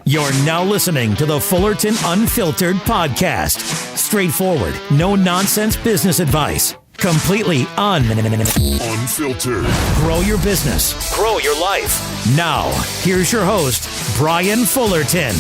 You're now listening to the Fullerton Unfiltered podcast. Straightforward, no nonsense business advice. Completely unfiltered. Grow your business. Grow your life. Now, here's your host, Brian Fullerton.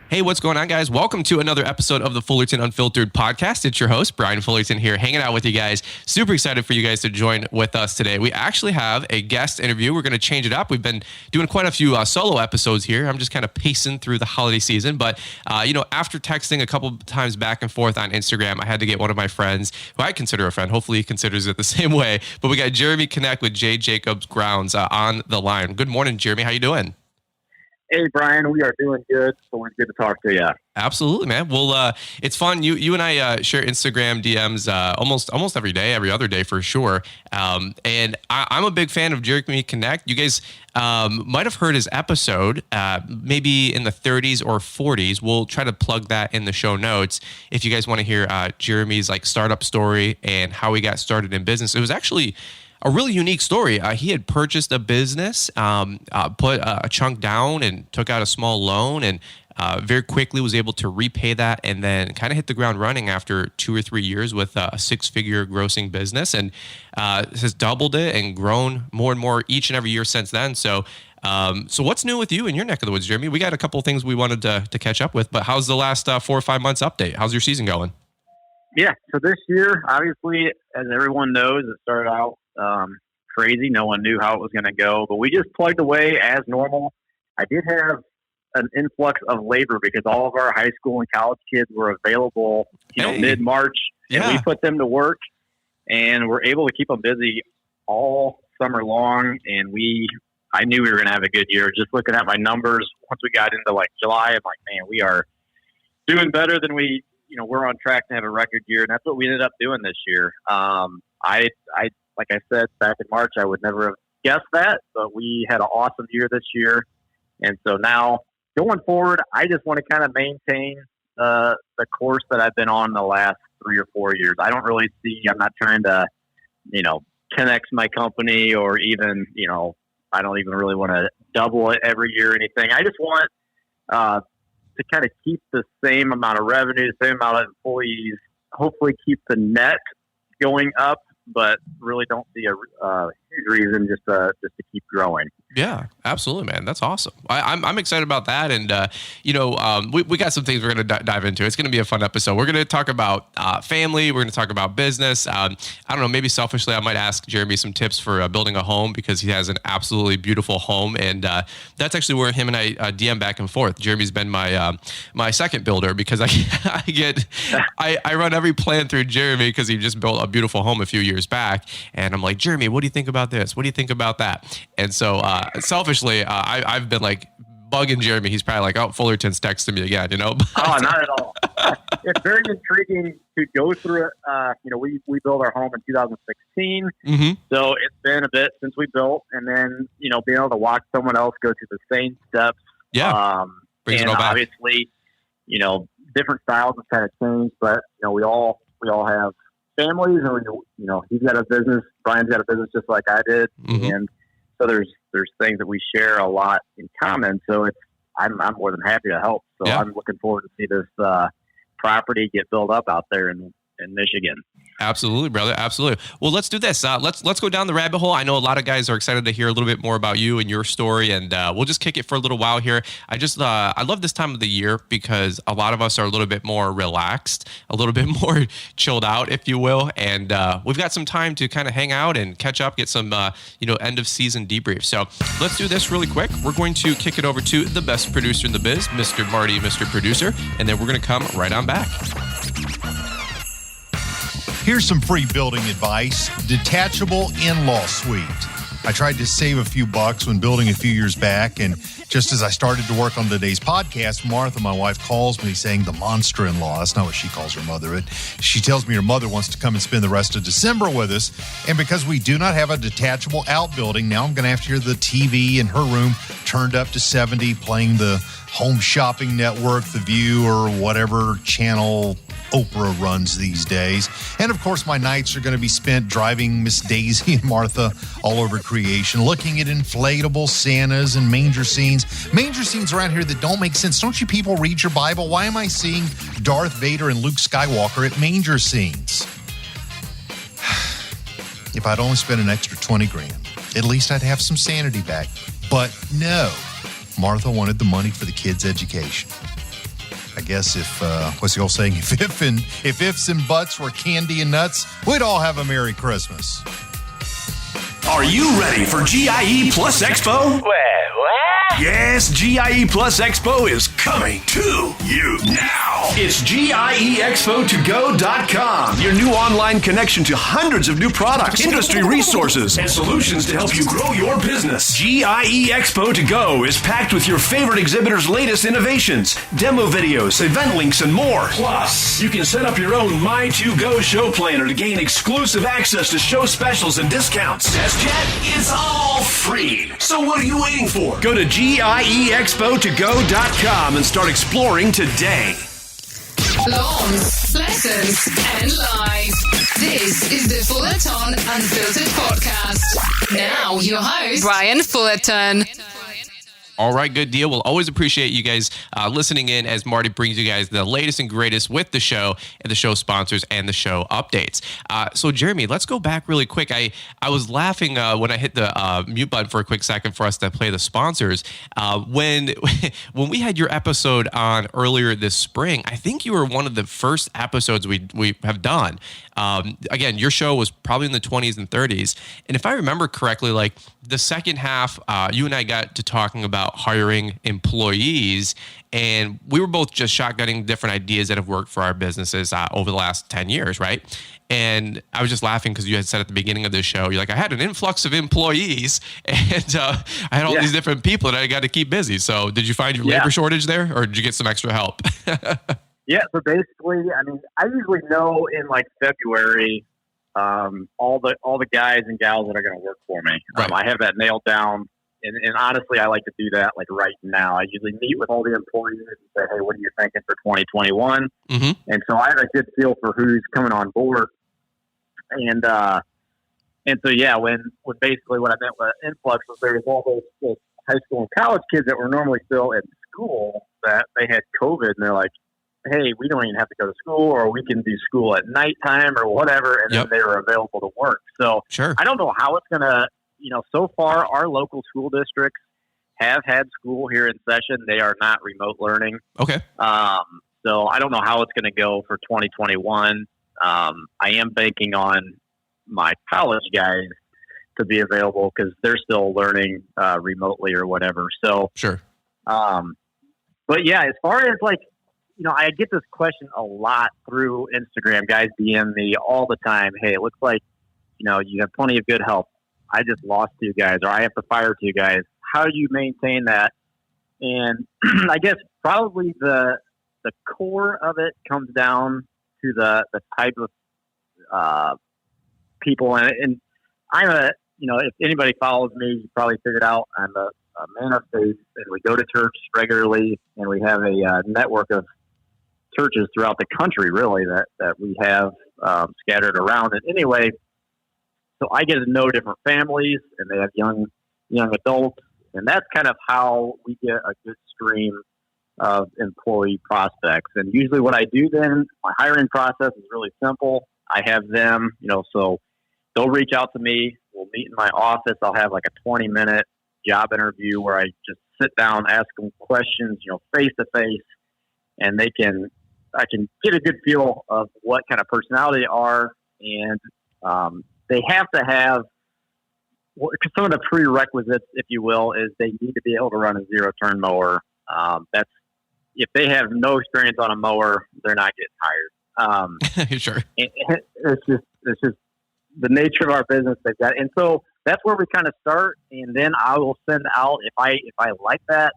Hey, what's going on, guys? Welcome to another episode of the Fullerton Unfiltered podcast. It's your host, Brian Fullerton here, hanging out with you guys. Super excited for you guys to join with us today. We actually have a guest interview. We're going to change it up. We've been doing quite a few solo episodes here. I'm just kind of pacing through the holiday season. But, after texting a couple times back and forth on Instagram, I had to get one of my friends, who I consider a friend. Hopefully he considers it the same way. But we got Jeremy Knecht with J. Jacobs Grounds on the line. Good morning, Jeremy. How you doing? Hey, Brian, we are doing good. So it's good to talk to you. Absolutely, man. Well, it's fun. You and I share Instagram DMs almost every day, every other day for sure. And I'm a big fan of Jeremy Knecht. You guys might have heard his episode, maybe in the 30s or 40s. We'll try to plug that in the show notes if you guys want to hear Jeremy's startup story and how he got started in business. It was actually a really unique story. He had purchased a business, put a chunk down and took out a small loan, and very quickly was able to repay that and then kind of hit the ground running after 2 or 3 years with a 6-figure grossing business, and has doubled it and grown more and more each and every year since then. So what's new with you in your neck of the woods, Jeremy? We got a couple of things we wanted to catch up with, but how's the last 4 or 5 months update? How's your season going? Yeah, so this year, obviously, as everyone knows, it started out crazy. No one knew how it was going to go, but we just plugged away as normal. I did have an influx of labor because all of our high school and college kids were available, mid-March, and we put them to work, and we're able to keep them busy all summer long. And I knew we were going to have a good year. Just looking at my numbers, once we got into July, I'm like, man, we are doing better than we're on track to have a record year, and that's what we ended up doing this year. Like I said back in March, I would never have guessed that, but we had an awesome year this year. And so now going forward, I just want to kind of maintain the course that I've been on the last 3 or 4 years. I'm not trying to, 10x my company, or even, I don't even really want to double it every year or anything. I just want to kind of keep the same amount of revenue, the same amount of employees, hopefully keep the net going up, but really don't see a huge reason just to keep growing. Yeah, absolutely, man. That's awesome. I'm excited about that. And, we got some things we're going to dive into. It's going to be a fun episode. We're going to talk about family. We're going to talk about business. I don't know, maybe selfishly, I might ask Jeremy some tips for building a home, because he has an absolutely beautiful home. And that's actually where him and I DM back and forth. Jeremy's been my second builder, because I run every plan through Jeremy, because he just built a beautiful home a few years back. And I'm like, Jeremy, what do you think about this? What do you think about that? And so selfishly, I've been bugging Jeremy. He's probably like, oh, Fullerton's texting me again, Oh, not at all. It's very intriguing to go through it. We built our home in 2016. Mm-hmm. So it's been a bit since we built, and then, being able to watch someone else go through the same steps. Yeah. Brings it all back. Obviously, different styles have kind of changed, but, we all have families, and he's got a business, Brian's got a business just like I did. Mm-hmm. And so there's things that we share a lot in common. So I'm more than happy to help. So I'm looking forward to see this property get built up out there in Michigan. Absolutely, brother. Absolutely. Well, let's do this. Let's go down the rabbit hole. I know a lot of guys are excited to hear a little bit more about you and your story, and we'll just kick it for a little while here. I love this time of the year because a lot of us are a little bit more relaxed, a little bit more chilled out, if you will, and we've got some time to kind of hang out and catch up, get some end of season debrief. So let's do this really quick. We're going to kick it over to the best producer in the biz, Mr. Marty, Mr. Producer, and then we're going to come right on back. Here's some free building advice. Detachable in-law suite. I tried to save a few bucks when building a few years back, and just as I started to work on today's podcast, Martha, my wife, calls me saying the monster in-law. That's not what she calls her mother. But she tells me her mother wants to come and spend the rest of December with us. And because we do not have a detachable outbuilding, now I'm going to have to hear the TV in her room turned up to 70, playing the Home Shopping Network, The View, or whatever channel Oprah runs these days. And of course, my nights are going to be spent driving Miss Daisy and Martha all over creation, looking at inflatable Santas and manger scenes. Manger scenes around here that don't make sense. Don't you people read your Bible? Why am I seeing Darth Vader and Luke Skywalker at manger scenes? If I'd only spent an extra 20 grand, at least I'd have some sanity back. But no, Martha wanted the money for the kids' education. I guess if, what's the old saying? If ifs and buts were candy and nuts, we'd all have a Merry Christmas. Are you ready for GIE Plus Expo? What? Yes, GIE Plus Expo is coming to you now. It's GIEExpo2go.com, your new online connection to hundreds of new products, industry resources, and solutions to help you grow your business. GIE Expo to Go is packed with your favorite exhibitors' latest innovations, demo videos, event links, and more. Plus, you can set up your own My2Go show planner to gain exclusive access to show specials and discounts. Test Jet is all free. So what are you waiting for? Go to GIEExpo2go.com and start exploring today. Lawns, lessons, and live. This is the Fullerton Unfiltered Podcast. Now, your host, Brian Fullerton. All right, good deal. We'll always appreciate you guys listening in as Marty brings you guys the latest and greatest with the show and the show sponsors and the show updates. So, Jeremy, let's go back really quick. I was laughing when I hit the mute button for a quick second for us to play the sponsors. When we had your episode on earlier this spring, I think you were one of the first episodes we have done. Again, your show was probably in the 20s and 30s. And if I remember correctly, like the second half, you and I got to talking about hiring employees, and we were both just shotgunning different ideas that have worked for our businesses over the last 10 years, right? And I was just laughing because you had said at the beginning of the show, you're like, I had an influx of employees, and I had all these different people that I got to keep busy. So did you find your labor shortage there, or did you get some extra help? Yeah, so basically, I mean, I usually know in like February all the guys and gals that are going to work for me. Right. I have that nailed down, and honestly, I like to do that like right now. I usually meet with all the employees and say, hey, what are you thinking for 2021? Mm-hmm. And so I have a good feel for who's coming on board. And so yeah, when basically what I meant with influx was there was all those high school and college kids that were normally still in school that they had COVID, and they're like, hey, we don't even have to go to school, or we can do school at nighttime or whatever, and then they were available to work. So I don't know how it's going to, so far our local school districts have had school here in session. They are not remote learning. Okay. So I don't know how it's going to go for 2021. I am banking on my college guys to be available because they're still learning remotely or whatever. So, but yeah, as far as like, I get this question a lot through Instagram. Guys DM me all the time. Hey, it looks like, you have plenty of good help. I just lost 2 guys, or I have to fire 2 guys. How do you maintain that? And I guess probably the core of it comes down to the type of people. And I'm if anybody follows me, you probably figured out I'm a man of faith, and we go to church regularly, and we have a network of churches throughout the country, really, that we have scattered around. And anyway, so I get to know different families, and they have young adults, and that's kind of how we get a good stream of employee prospects. And usually what I do then, my hiring process is really simple. I have them, so they'll reach out to me. We'll meet in my office. I'll have like a 20-minute job interview where I just sit down, ask them questions, face to face, and I can get a good feel of what kind of personality they are. And they have to have some of the prerequisites, if you will, is they need to be able to run a 0-turn mower. That's, if they have no experience on a mower, they're not getting hired. Sure. It's just the nature of our business. They've got, and so that's where we kind of start. And then I will send out, if I like that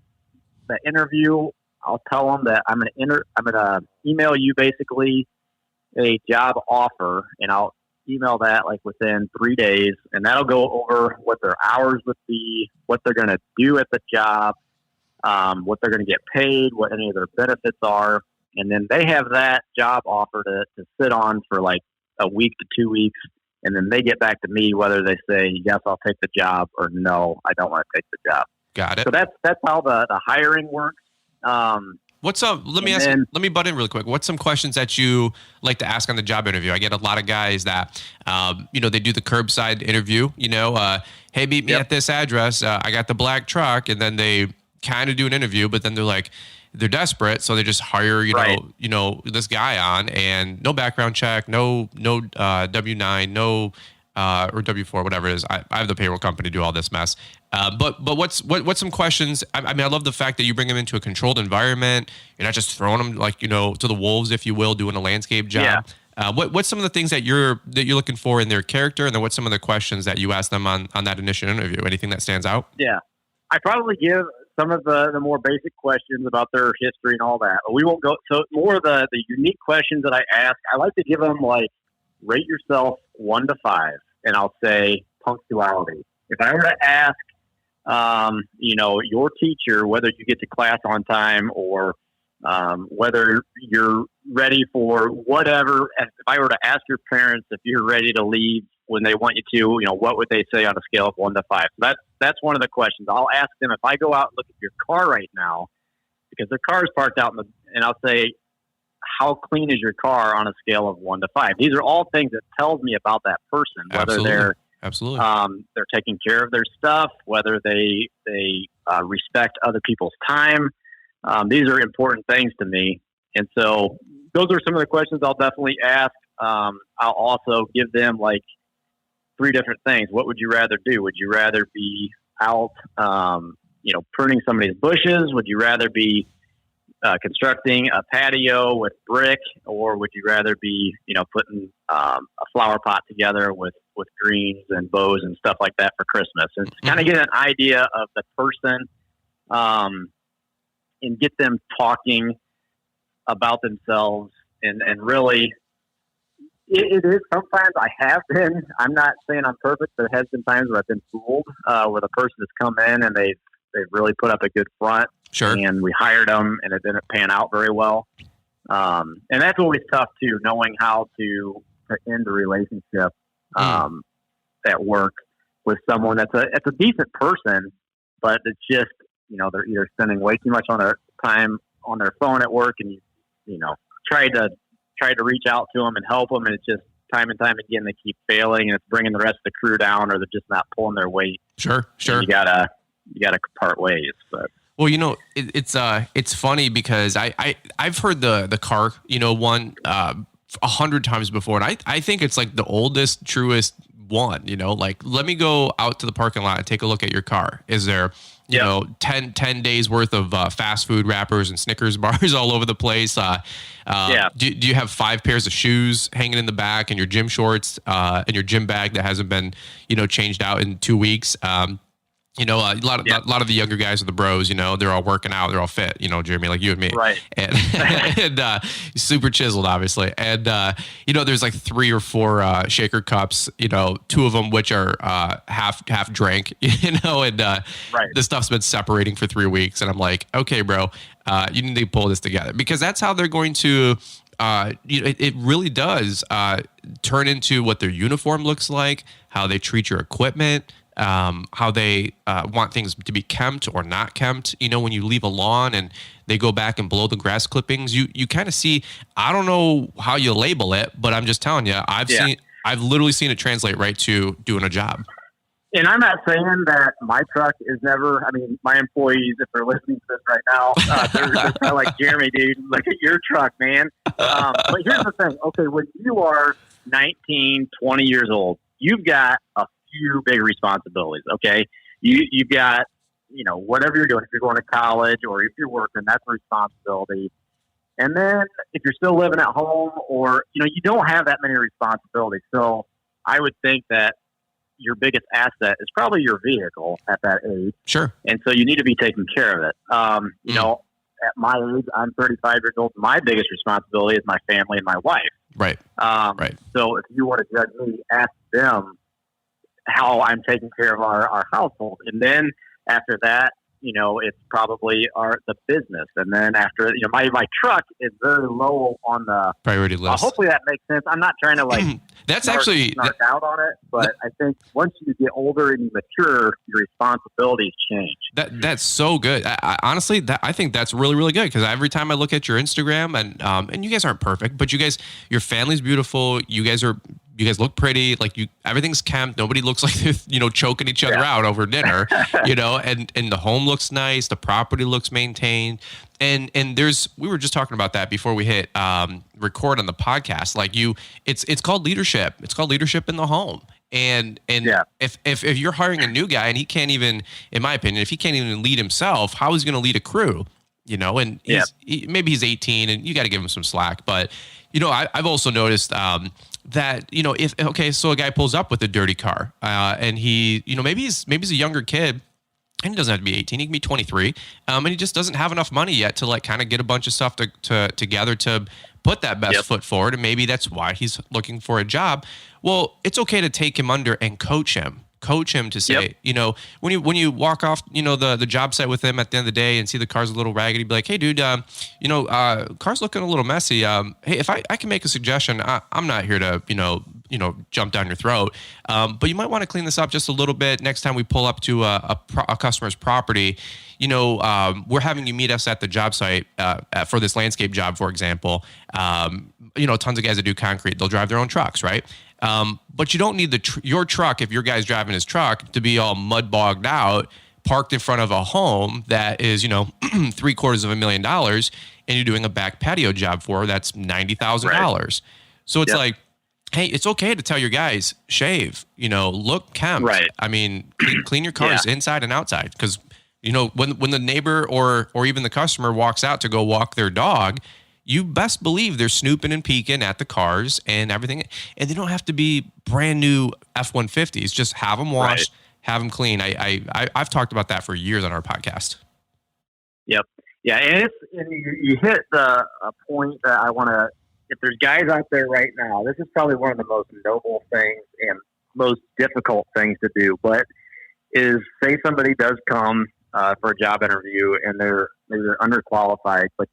interview, I'll tell them that I'm going to email you basically a job offer, and I'll email that like within 3 days, and that'll go over what their hours would be, what they're going to do at the job, what they're going to get paid, what any of their benefits are. And then they have that job offer to sit on for like a week to 2 weeks. And then they get back to me whether they say, yes, I'll take the job, or no, I don't want to take the job. Got it. So that's how the hiring works. What's up? Let me butt in really quick. What's some questions that you like to ask on the job interview? I get a lot of guys that, they do the curbside interview, hey, meet me at this address. I got the black truck. And then they kind of do an interview, but then they're desperate. So they just hire, this guy on, and no background check, no W-9, no, or W-4, whatever it is. I have the payroll company do all this mess. But what's some questions? I mean, I love the fact that you bring them into a controlled environment. You're not just throwing them to the wolves, if you will, doing a landscape job. Yeah. What's some of the things that you're looking for in their character, and then what's some of the questions that you ask them on that initial interview? Anything that stands out? Yeah, I probably give some of the more basic questions about their history and all that. But we won't go. So more of the unique questions that I ask, I like to give them like, rate yourself 1 to 5, and I'll say punctuality. If I were to ask, your teacher, whether you get to class on time or whether you're ready for whatever, if I were to ask your parents if you're ready to leave when they want you to, what would they say on a scale of 1 to 5? So that's one of the questions. I'll ask them if I go out and look at your car right now, because their car is parked out and I'll say, how clean is your car on a scale of 1 to 5? These are all things that tells me about that person, whether they're taking care of their stuff, whether they respect other people's time. These are important things to me. And so those are some of the questions I'll definitely ask. I'll also give them like 3 different things. What would you rather do? Would you rather be out, pruning somebody's bushes? Would you rather be constructing a patio with brick, or would you rather be, putting a flower pot together with greens and bows and stuff like that for Christmas? And to kind of get an idea of the person, and get them talking about themselves, and really, it is sometimes I'm not saying I'm perfect, but it has been times where I've been fooled, where the person has come in and they've really put up a good front. Sure. And we hired them, and it didn't pan out very well. And that's always tough too, knowing how to end a relationship at work with someone that's a decent person, but it's just, they're either spending way too much on their time on their phone at work, and try to reach out to them and help them, and it's just time and time again they keep failing, and it's bringing the rest of the crew down, or they're just not pulling their weight. Sure. And you gotta part ways, but. Well, it's funny because I've heard the car, one 100 times before, and I think it's like the oldest, truest one. Like, let me go out to the parking lot and take a look at your car. Is there 10 days worth of fast food wrappers and Snickers bars all over the place? Do you have 5 pairs of shoes hanging in the back, and your gym shorts and your gym bag that hasn't been changed out in 2 weeks? A lot of the younger guys are the bros, they're all working out, they're all fit, Jeremy, like you and me. Right. And super chiseled, obviously. And, there's like 3 or 4 shaker cups, 2 of them, which are half drank, and the stuff's been separating for 3 weeks. And I'm like, okay, bro, you need to pull this together, because that's how they're going to, it really does turn into what their uniform looks like, how they treat your equipment, how they want things to be kempt or not kempt. When you leave a lawn and they go back and blow the grass clippings, you kind of see, I don't know how you label it, but I'm just telling you, I've literally seen it translate right to doing a job. And I'm not saying that my truck is never, my employees, if they're listening to this right now, they're kind of like, Jeremy, dude, look at your truck, man. But here's the thing. Okay, when you are 19, 20 years old, you've got a few big responsibilities. Okay. You've got, whatever you're doing, if you're going to college or if you're working, that's a responsibility. And then if you're still living at home, or, you don't have that many responsibilities. So I would think that your biggest asset is probably your vehicle at that age. Sure. And so you need to be taking care of it. At my age, I'm 35 years old. My biggest responsibility is my family and my wife. Right. So if you want to judge me, ask them how I'm taking care of our household. And then after that, it's probably the business. And then after, my truck is very low on the priority list. Hopefully that makes sense. I'm not trying to that's snark out on it, but I think once you get older and you mature, your responsibilities change. That's so good. Honestly, I think that's really, really good, because every time I look at your Instagram, and you guys aren't perfect, but your family's beautiful. You guys look pretty. Everything's kempt. Nobody looks like they're, choking each other out over dinner, and the home looks nice. The property looks maintained. And we were just talking about that before we hit record on the podcast. It's called leadership. It's called leadership in the home. And if you're hiring a new guy and he can't even, in my opinion, if he can't even lead himself, how is he going to lead a crew? And maybe he's 18 and you got to give him some slack. But, I've also noticed that, so a guy pulls up with a dirty car and he, maybe he's a younger kid. And he doesn't have to be 18. He can be 23. And he just doesn't have enough money yet to kind of get a bunch of stuff together to put that best foot forward. And maybe that's why he's looking for a job. Well, it's okay to take him under and coach him to say, when you walk off, the job site with him at the end of the day and see the car's a little raggedy, be like, hey, dude, car's looking a little messy. Hey, if I can make a suggestion, I'm not here to, jump down your throat. But you might want to clean this up just a little bit. Next time we pull up to a customer's property, we're having you meet us at the job site for this landscape job, for example. Tons of guys that do concrete, they'll drive their own trucks, right? But you don't need your truck, if your guy's driving his truck, to be all mud bogged out, parked in front of a home that is, $750,000, and you're doing a back patio job for that's $90,000. Right. So it's hey, it's okay to tell your guys, shave, look kempt. Right. I mean, clean your cars inside and outside, because when the neighbor or even the customer walks out to go walk their dog, you best believe they're snooping and peeking at the cars and everything. And they don't have to be brand new F-150s. Just have them washed, have them clean. I've talked about that for years on our podcast. Yep. Yeah. And you hit a point that I want to, if there's guys out there right now, this is probably one of the most noble things and most difficult things to do, but is say somebody does come for a job interview and they're underqualified, but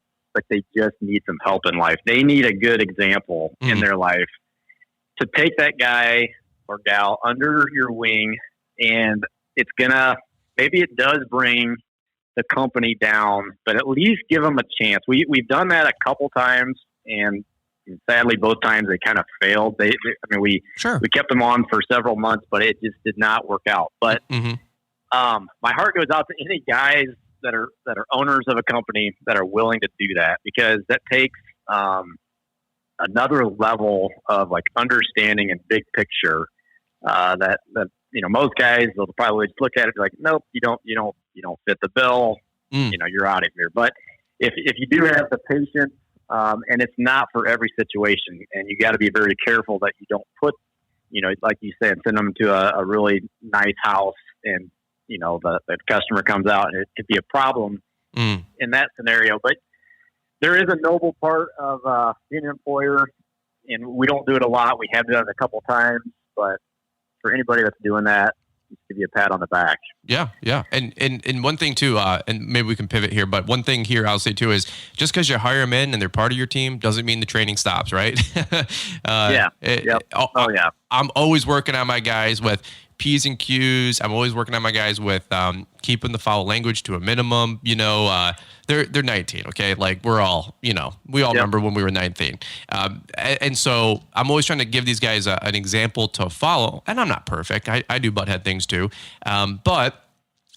they just need some help in life. They need a good example in their life to take that guy or gal under your wing. And maybe it does bring the company down, but at least give them a chance. We've done that a couple times, and sadly, both times they kind of failed. We kept them on for several months, but it just did not work out. But my heart goes out to any guys that are owners of a company that are willing to do that, because that takes another level of understanding and big picture that most guys, they'll probably just look at it like, nope, you don't fit the bill, you're out of here. But if you do have the patience, and it's not for every situation, and you got to be very careful that you don't put, like you said, send them to a really nice house and the customer comes out and it could be a problem in that scenario. But there is a noble part of being an employer, and we don't do it a lot. We have done it a couple times, but for anybody that's doing that, just give you a pat on the back. Yeah. And one thing too, and maybe we can pivot here, but one thing here I'll say too is just because you hire them in and they're part of your team doesn't mean the training stops, right? I'm always working on my guys with P's and Q's. I'm always working on my guys with keeping the foul language to a minimum. They're 19, okay? We're all, we all remember when we were 19. And so I'm always trying to give these guys an example to follow. And I'm not perfect. I do butthead things too. But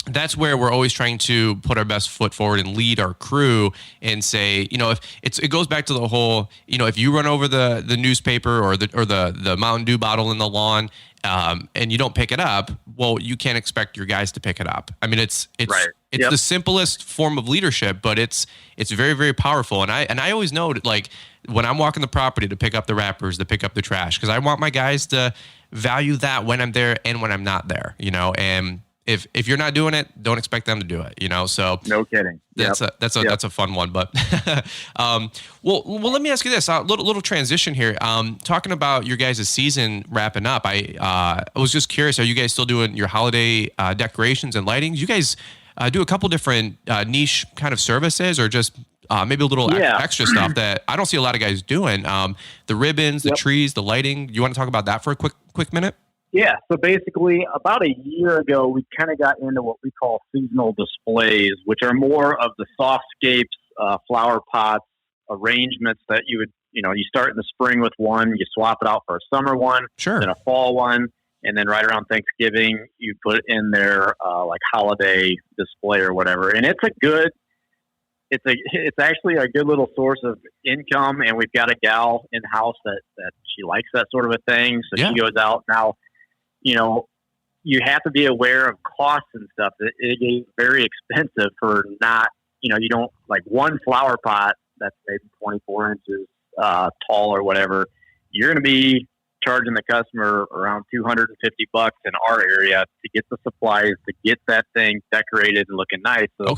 that's where we're always trying to put our best foot forward and lead our crew and say, if it goes back to the whole, if you run over the newspaper or the Mountain Dew bottle in the lawn, and you don't pick it up, well, you can't expect your guys to pick it up. I mean, it's the simplest form of leadership, but it's very, very powerful. And I always know that, when I'm walking the property, to pick up the wrappers, to pick up the trash, because I want my guys to value that when I'm there and when I'm not there, and if you're not doing it, don't expect them to do it, So no kidding. That's a fun one. But well, let me ask you this. Little transition here. Talking about your guys' season wrapping up. I was just curious. Are you guys still doing your holiday decorations and lightings? You guys do a couple different niche kind of services, or just maybe a little extra stuff that I don't see a lot of guys doing. The ribbons, the trees, the lighting. You want to talk about that for a quick minute? Yeah. So basically, about a year ago, we kind of got into what we call seasonal displays, which are more of the softscapes, flower pots, arrangements that you would, you start in the spring with one, you swap it out for a summer one, then a fall one, and then right around Thanksgiving, you put in their like holiday display or whatever. And it's actually a good little source of income. And we've got a gal in house that she likes that sort of a thing. So she goes out now. You have to be aware of costs and stuff. It is very expensive for not, you don't like one flower pot that's maybe 24 inches tall or whatever. You're going to be charging the customer around $250 in our area to get the supplies, to get that thing decorated and looking nice. So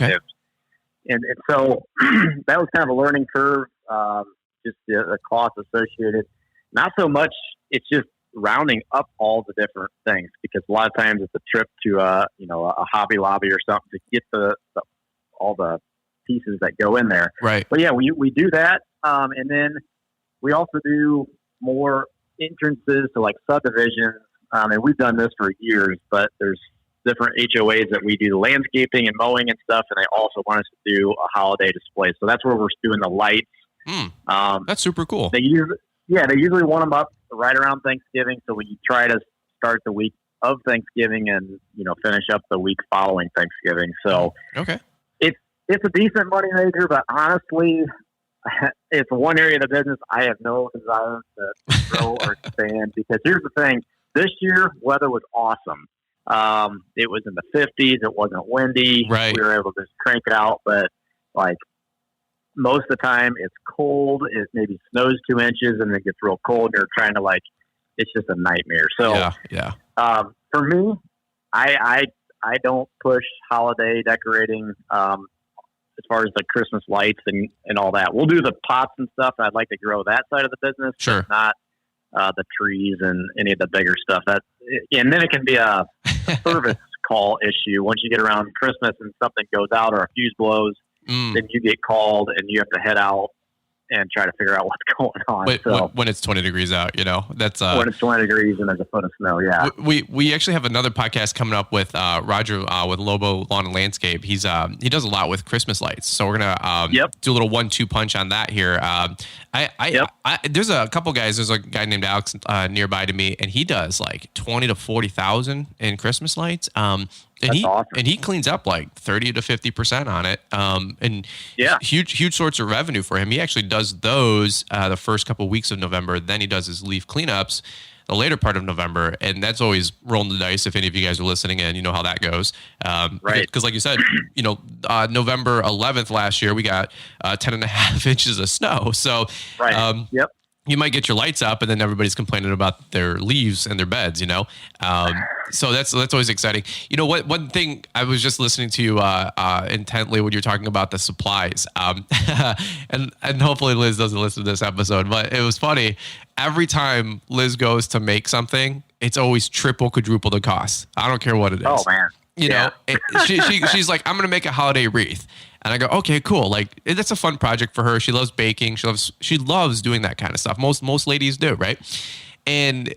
and so that was kind of a learning curve, just the cost associated. Not so much, it's just rounding up all the different things, because a lot of times it's a trip to a Hobby Lobby or something to get all the pieces that go in there. Right. But yeah, we do that. And then we also do more entrances to like subdivisions. And we've done this for years, but there's different HOAs that we do the landscaping and mowing and stuff. And they also want us to do a holiday display. So that's where we're doing the lights. That's super cool. They usually want them up right around Thanksgiving. So we try to start the week of Thanksgiving and, finish up the week following Thanksgiving. So it's a decent money maker, but honestly, it's one area of the business I have no desire to grow or expand, because here's the thing. This year, weather was awesome. It was in the 50s. It wasn't windy. Right. We were able to just crank it out, but like most of the time it's cold. It maybe snows 2 inches and it gets real cold. And you're trying to it's just a nightmare. So for me, I don't push holiday decorating, as far as the Christmas lights and all that. We'll do the pots and stuff. I'd like to grow that side of the business, but not the trees and any of the bigger stuff. And then it can be a service call issue. Once you get around Christmas and something goes out or a fuse blows, then you get called and you have to head out and try to figure out what's going on. But when it's 20 degrees out, that's when it's 20 degrees and there's a foot of snow. Yeah. We actually have another podcast coming up with Roger with Lobo Lawn and Landscape. He does a lot with Christmas lights. So we're going to do a little 1-2 punch on that here. There's a couple guys. There's a guy named Alex nearby to me, and he does like 20 to 40,000 in Christmas lights. That's awesome. And he cleans up like 30 to 50% on it. And huge sorts of revenue for him. He actually does those the first couple of weeks of November. Then he does his leaf cleanups the later part of November. And that's always rolling the dice if any of you guys are listening and you know how that goes. Right. Because like you said, November 11th last year, we got 10.5 inches of snow. So, you might get your lights up and then everybody's complaining about their leaves and their beds, so that's always exciting. One thing I was just listening to you intently when you're talking about the supplies, and hopefully Liz doesn't listen to this episode, but it was funny. Every time Liz goes to make something, it's always triple, quadruple the cost. I don't care what it is. Oh man. She's like, I'm going to make a holiday wreath. And I go, okay, cool. Like that's a fun project for her. She loves baking. She loves doing that kind of stuff. Most ladies do, right?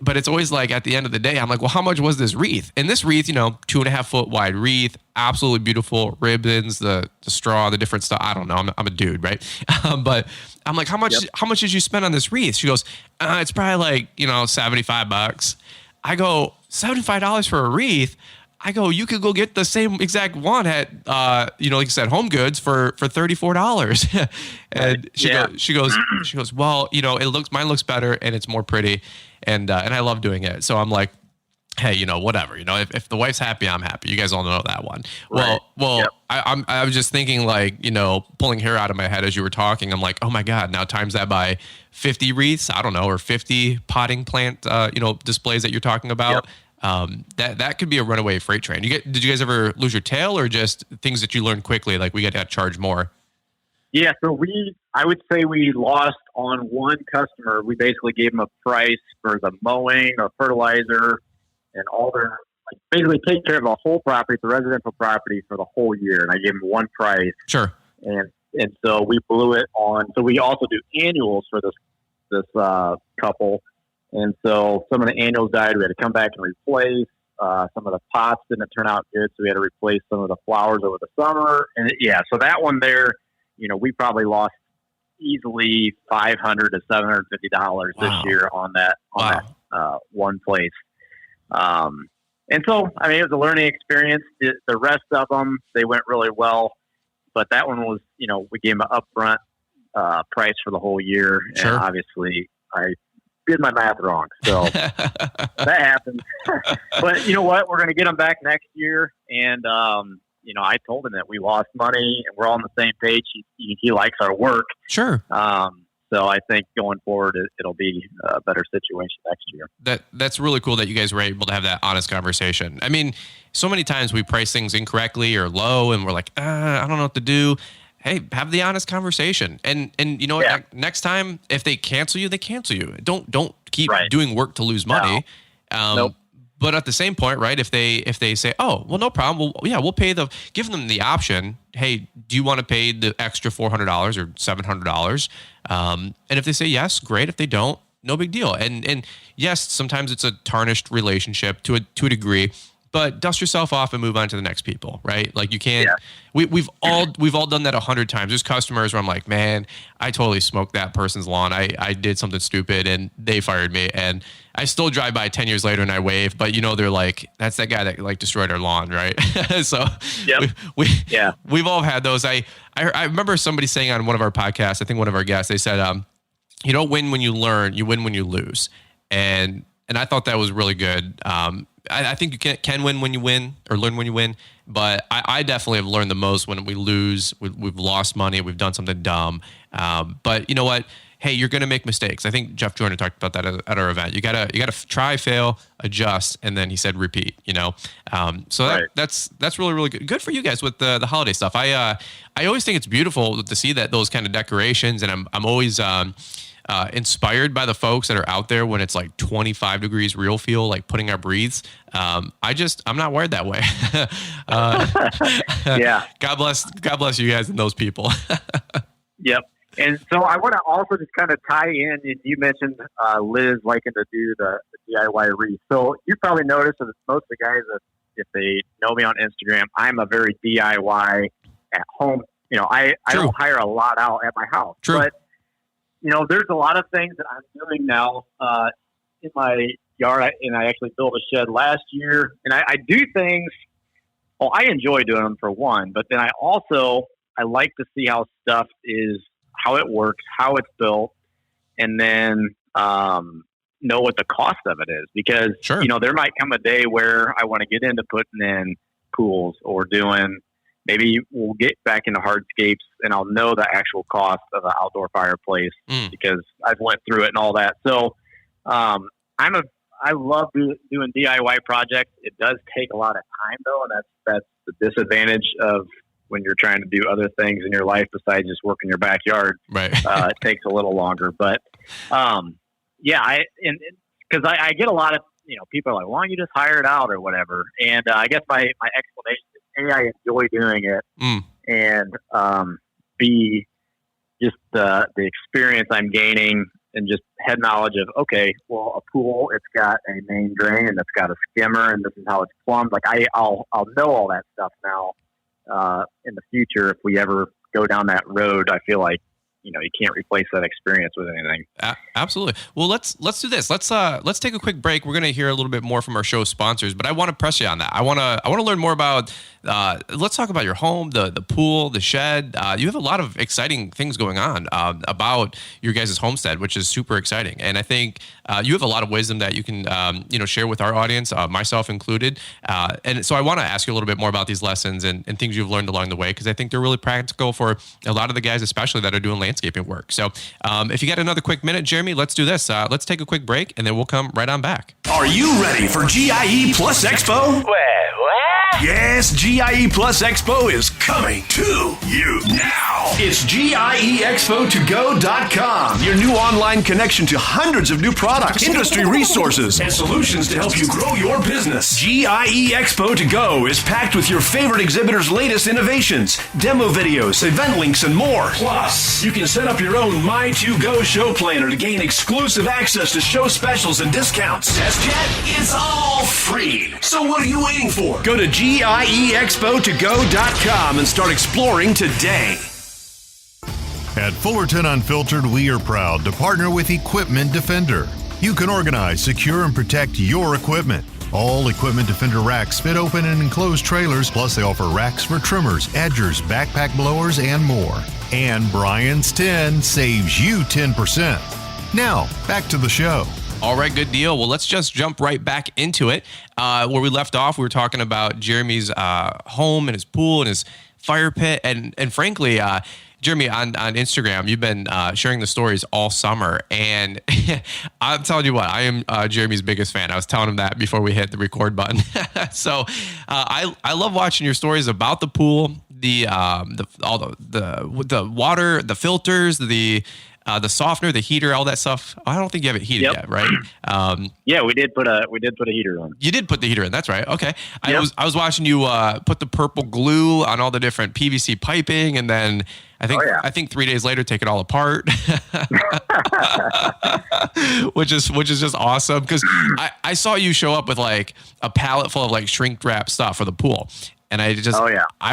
But it's always like at the end of the day, I'm like, well, how much was this wreath? And this wreath, 2.5 foot wide wreath, absolutely beautiful ribbons, the straw, the different stuff. I don't know. I'm a dude, right? But I'm like, how much did you spend on this wreath? She goes, it's probably like, $75. I go, $75 for a wreath? I go, you could go get the same exact one at, like you said, Home Goods for $34. And she goes, well, mine looks better and it's more pretty. And I love doing it. So I'm like, hey, whatever, if the wife's happy, I'm happy. You guys all know that one. Right. Well, I was just thinking like, pulling hair out of my head as you were talking. I'm like, oh my God, now times that by 50 wreaths, I don't know, or 50 potting plant, displays that you're talking about. Yep. That could be a runaway freight train. Did you guys ever lose your tail, or just things that you learned quickly, like we got to charge more? Yeah, so I would say we lost on one customer. We basically gave them a price for the mowing or fertilizer and all their basically take care of the whole property, the residential property for the whole year. And I gave them one price. Sure. And so we blew it on. So we also do annuals for this couple. And so some of the annuals died. We had to come back and replace. Some of the pots didn't turn out good, so we had to replace some of the flowers over the summer. And so that one there, we probably lost easily $500 to $750 this year on that one place. And so, I mean, it was a learning experience. The rest of them, they went really well, but that one was, we gave them an upfront price for the whole year. Sure. And obviously I did my math wrong. So that happened. But you know what? We're going to get them back next year. And, I told him that we lost money and we're all on the same page. He likes our work. Sure. So I think going forward, it'll be a better situation next year. That's really cool that you guys were able to have that honest conversation. I mean, so many times we price things incorrectly or low and we're like, I don't know what to do. Hey, have the honest conversation. And you know what? Next time, if they cancel you, they cancel you. Don't keep doing work to lose money. No. Nope. But at the same point, right? If they say, oh, well, no problem. Well, we'll pay give them the option. Hey, do you want to pay the extra $400 or $700? And if they say yes, great. If they don't, no big deal. And yes, sometimes it's a tarnished relationship to a degree, but dust yourself off and move on to the next people, right? Like you can't. Yeah. We've all done that 100 times. There's customers where I'm like, man, I totally smoked that person's lawn. I did something stupid and they fired me, and I still drive by 10 years later and I wave, but they're like, that's that guy that like destroyed our lawn, right? So we've all had those. I remember somebody saying on one of our podcasts, I think one of our guests, they said, you don't win when you learn, you win when you lose. And I thought that was really good. I think you can win when you win or learn when you win, but I definitely have learned the most when we lose. We've lost money. We've done something dumb. But you know what? Hey, you're going to make mistakes. I think Jeff Joyner talked about that at our event. You gotta try, fail, adjust, and then he said repeat. So that's really, really good. Good for you guys with the holiday stuff. I always think it's beautiful to see those kind of decorations, and I'm always inspired by the folks that are out there when it's like 25 degrees real feel, like putting out wreaths. I'm not wired that way. God bless you guys and those people. Yep. And so I want to also just kind of tie in, and you mentioned Liz liking to do the DIY wreath. So you probably noticed that most of the guys, if they know me on Instagram, I'm a very DIY at home. I don't hire a lot out at my house. True. But there's a lot of things that I'm doing now in my yard, and I actually built a shed last year. And I do things. Well, I enjoy doing them for one, but then I like to see how stuff is, how it works, how it's built, and then know what the cost of it is. Because there might come a day where I want to get into putting in pools or maybe we'll get back into hardscapes, and I'll know the actual cost of an outdoor fireplace because I've went through it and all that. So I love doing DIY projects. It does take a lot of time though, and that's the disadvantage of when you're trying to do other things in your life besides just work in your backyard. Right. It takes a little longer, but because I get a lot of people are like, why don't you just hire it out or whatever? And I guess my explanation is, A, I enjoy doing it, and B, just the experience I'm gaining and just head knowledge of, okay, well, a pool, it's got a main drain and it's got a skimmer and this is how it's plumbed. Like I'll know all that stuff now. In the future, if we ever go down that road, I feel like you can't replace that experience with anything. Absolutely. Well, let's do this. Let's take a quick break. We're going to hear a little bit more from our show sponsors, but I want to press you on that. I want to learn more about. Let's talk about your home, the pool, the shed. You have a lot of exciting things going on about your guys' homestead, which is super exciting. And I think you have a lot of wisdom that you can share with our audience, myself included. And so I want to ask you a little bit more about these lessons and things you've learned along the way, because I think they're really practical for a lot of the guys, especially that are doing landscaping work. So if you got another quick minute, Jeremy, let's do this. Let's take a quick break, and then we'll come right on back. Are you ready for GIE Plus Expo? What? Yes, GIE Plus Expo is coming to you now. now. It's GIEExpo2go.com, your new online connection to hundreds of new products, industry resources, and solutions to help you grow your business. GIE Expo to Go is packed with your favorite exhibitors' latest innovations, demo videos, event links, and more. Plus, you can set up your own My2Go show planner to gain exclusive access to show specials and discounts. Test yet? It's all free. So what are you waiting for? Go to GIEExpo2go.com and start exploring today. At Fullerton Unfiltered, we are proud to partner with Equipment Defender. You can organize, secure, and protect your equipment. All Equipment Defender racks fit open and enclosed trailers, plus they offer racks for trimmers, edgers, backpack blowers, and more. And Brian's 10 saves you 10%. Now, back to the show. All right, good deal. Well, let's just jump right back into it. Where we left off, we were talking about Jeremy's home and his pool and his fire pit. And frankly, Jeremy, on Instagram, you've been sharing the stories all summer. And I'm telling you what, I am Jeremy's biggest fan. I was telling him that before we hit the record button. So I love watching your stories about the pool, the water, the filters, the softener, the heater, all that stuff. I don't think you have it heated yet, right? Yeah, we did put a heater on. You did put the heater in. That's right. Okay. Yep. I was watching you put the purple glue on all the different PVC piping, and then I think 3 days later take it all apart, which is just awesome, because I saw you show up with like a pallet full of like shrink wrap stuff for the pool. And I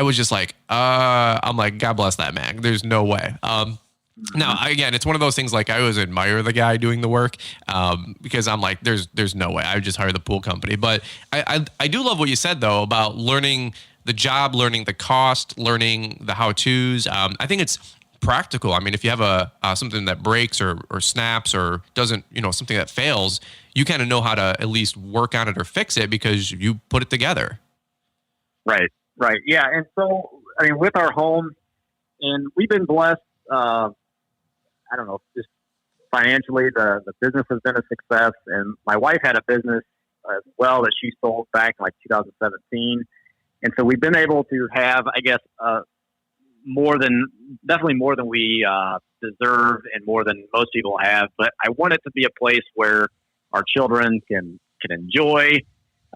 was just like, I'm like, God bless that man. There's no way. Now, again, it's one of those things, like I always admire the guy doing the work, because I'm like, there's no way. I would just hire the pool company. But I do love what you said, though, about learning the job, learning the cost, learning the how-tos. I think it's practical. I mean, if you have something that breaks or snaps or doesn't, something that fails, you kind of know how to at least work on it or fix it because you put it together. Right. Yeah. And so, I mean, with our home, and we've been blessed, I don't know, just financially, the business has been a success. And my wife had a business as well that she sold back in like 2017. And so we've been able to have, I guess, definitely more than we deserve and more than most people have. But I want it to be a place where our children can enjoy.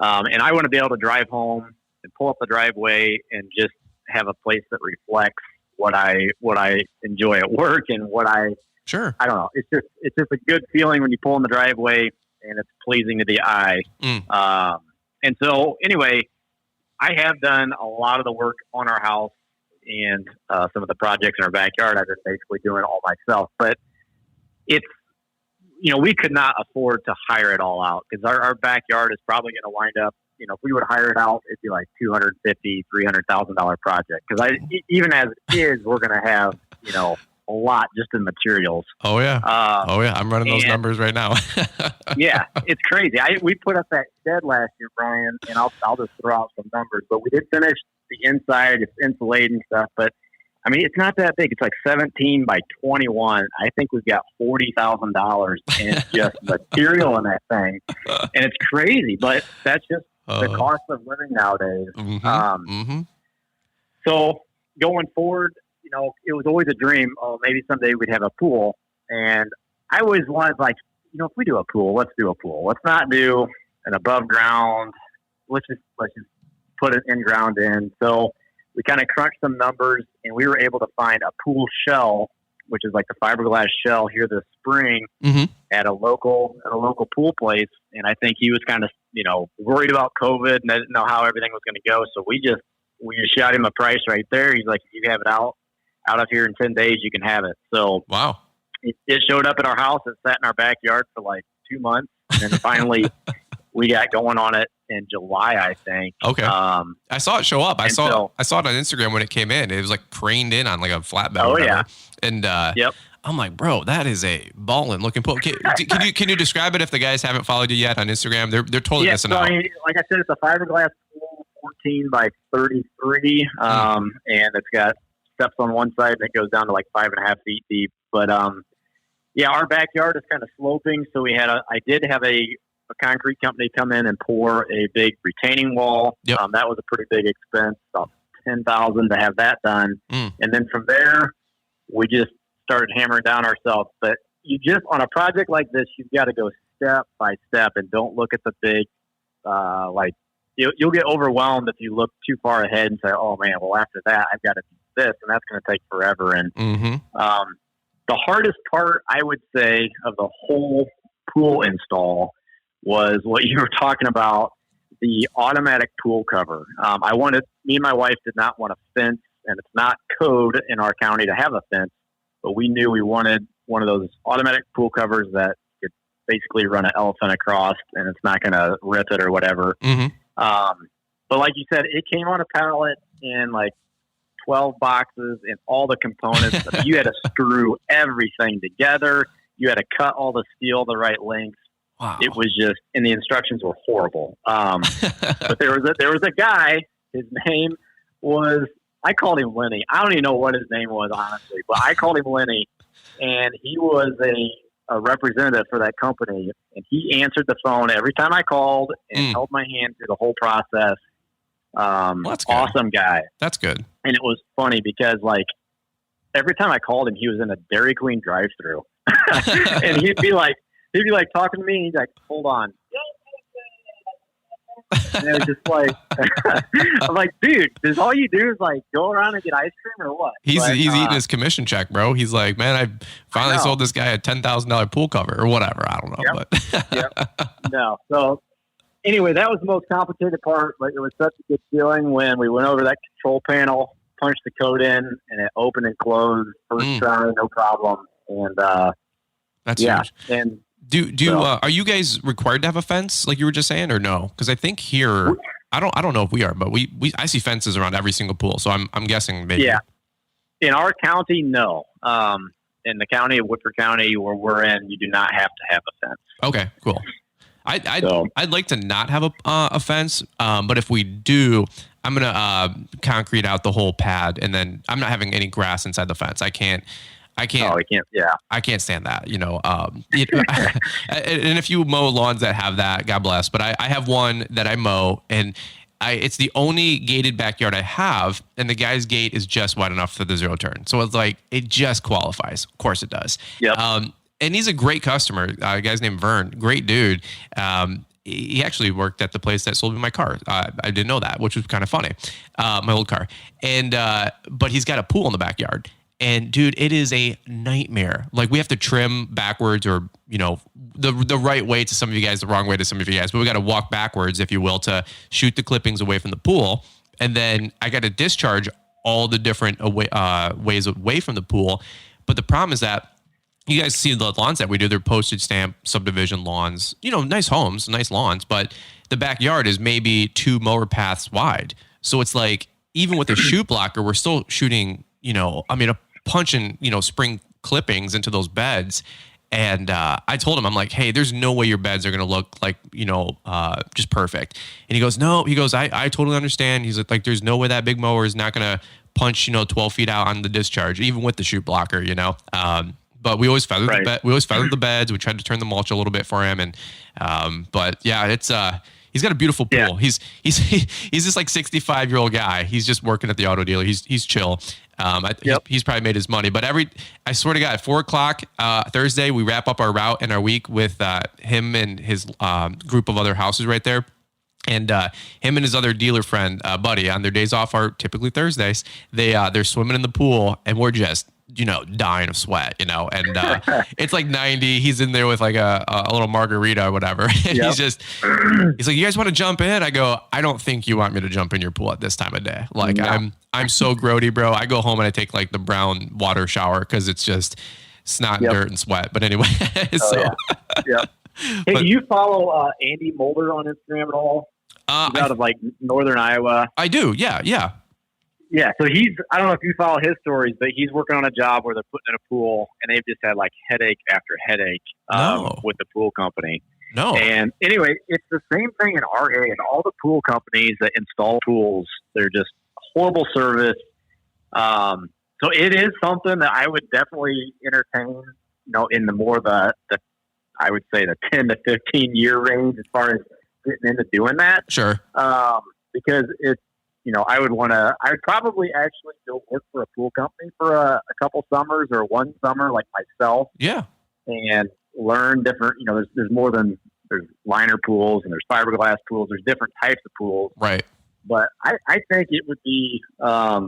And I want to be able to drive home and pull up the driveway and just have a place that reflects what I enjoy at work and what I don't know. It's just a good feeling when you pull in the driveway and it's pleasing to the eye. And so anyway, I have done a lot of the work on our house and some of the projects in our backyard. I've been basically doing it all myself, but it's, we could not afford to hire it all out, because our backyard is probably going to wind up, if we would hire it out, it'd be like $250,000, $300,000 project. Because even as it is, we're going to have, a lot just in materials. Oh yeah. I'm running those numbers right now. Yeah, it's crazy. We put up that shed last year, Brian, and I'll just throw out some numbers, but we did finish the inside. It's insulated and stuff, but I mean, it's not that big. It's like 17 by 21. I think we've got $40,000 in just material in that thing, and it's crazy. But that's just the cost of living nowadays. So going forward, it was always a dream. Oh, maybe someday we'd have a pool, and I always wanted, like, if we do a pool, let's do a pool. Let's not do an above ground. Let's just put an in ground in. So we kind of crunched some numbers, and we were able to find a pool shell, which is like the fiberglass shell, here this spring at a local pool place. And I think he was kind of, worried about COVID and didn't know how everything was going to go. So we just shot him a price right there. He's like, if you have it out of here in 10 days, you can have it. So wow, it showed up at our house. It sat in our backyard for like 2 months, and then finally we got going on it in July, I think. Okay. I saw it show up. I saw it on Instagram when it came in. It was like craned in on like a flatbed. Oh yeah. And yep. I'm like, bro, that is a ballin' looking pool. Can you describe it if the guys haven't followed you yet on Instagram? They're totally missing out. Like I said, it's a fiberglass pool, 14 by 33, and it's got steps on one side and it goes down to like 5.5 feet deep. But yeah, our backyard is kind of sloping, so I did have a concrete company come in and pour a big retaining wall. Yep. That was a pretty big expense, about $10,000 to have that done. And then from there, we just started hammering down ourselves. But you just, on a project like this, you've got to go step by step and don't look at the big, you'll get overwhelmed if you look too far ahead and say, oh man, well after that I've got to do this, and that's going to take forever. And the hardest part, I would say, of the whole pool install was what you were talking about, the automatic pool cover. Me and my wife did not want a fence, and it's not code in our county to have a fence, but we knew we wanted one of those automatic pool covers that could basically run an elephant across and it's not going to rip it or whatever. But like you said, it came on a pallet in like 12 boxes and all the components. You had to screw everything together. You had to cut all the steel the right length. Wow. It was just, and the instructions were horrible. But there was a guy, his name was, I called him Lenny. I don't even know what his name was, honestly, but I called him Lenny, and he was a representative for that company, and he answered the phone every time I called and held my hand through the whole process. That's good. Awesome guy. That's good. And it was funny because like every time I called him, he was in a Dairy Queen drive-thru, and he'd be like talking to me. And he's like, "Hold on." And it was just like, I'm like, dude, does all you do is like go around and get ice cream or what? He's eating his commission check, bro. He's like, man, I finally sold this guy a $10,000 pool cover or whatever. I don't know, but no. So anyway, that was the most complicated part, but it was such a good feeling when we went over that control panel, punched the code in, and it opened and closed first try, no problem. And that's huge. And are you guys required to have a fence like you were just saying, or no? Because I think here, I don't know if we are, but I see fences around every single pool, so I'm guessing maybe. Yeah. In our county, no. In the county of Woodford County where we're in, you do not have to have a fence. Okay, cool. I'd like to not have a fence, but if we do, I'm gonna concrete out the whole pad, and then I'm not having any grass inside the fence. I can't. Oh, I can't. Yeah, I can't stand that. And if you mow lawns that have that, God bless. But I have one that I mow, and it's the only gated backyard I have, and the guy's gate is just wide enough for the zero turn. So it's like it just qualifies. Of course, it does. Yep. And he's a great customer. A guy's named Vern, great dude. He actually worked at the place that sold me my car. I didn't know that, which was kind of funny. My old car, and but he's got a pool in the backyard. And dude, it is a nightmare. Like we have to trim backwards, or the right way to some of you guys, the wrong way to some of you guys. But we got to walk backwards, if you will, to shoot the clippings away from the pool. And then I got to discharge all the different ways away from the pool. But the problem is that you guys see the lawns that we do. They're postage stamp subdivision lawns. Nice homes, nice lawns, but the backyard is maybe 2 mower paths wide. So it's like even with a shoot blocker, we're still shooting. Punching, spring clippings into those beds. And I told him, I'm like, hey, there's no way your beds are going to look like, just perfect. And he goes, no, I totally understand. He's like, there's no way that big mower is not going to punch, 12 feet out on the discharge, even with the shoot blocker, But we always feathered the bed. We always feathered the beds. We tried to turn the mulch a little bit for him. And, but yeah, it's, he's got a beautiful pool. Yeah. He's this like 65-year-old guy. He's just working at the auto dealer. He's chill. He's probably made his money, but I swear to God, at 4:00 Thursday, we wrap up our route and our week with him and his group of other houses right there. And him and his other dealer friend, buddy, on their days off are typically Thursdays. They're swimming in the pool, and we're just dying of sweat, and it's like 90. He's in there with like a little margarita or whatever. And he's like, you guys want to jump in? I go, I don't think you want me to jump in your pool at this time of day. Like I'm so grody, bro. I go home and I take like the brown water shower because it's just snot, dirt, and sweat. But anyway, Hey, do you follow Andy Mulder on Instagram at all? He's out of like northern Iowa. I do. Yeah. Yeah, so I don't know if you follow his stories, but he's working on a job where they're putting in a pool, and they've just had like headache after headache with the pool company. No. And anyway, it's the same thing in our area. And all the pool companies that install pools, they're just horrible service. So it is something that I would definitely entertain, in the more the I would say the 10 to 15 year range as far as getting into doing that. Sure. Because it's, I would probably actually go work for a pool company for a couple summers or one summer, like myself. Yeah. And learn different, there's more than, there's liner pools and there's fiberglass pools. There's different types of pools. Right. But I think it would be, I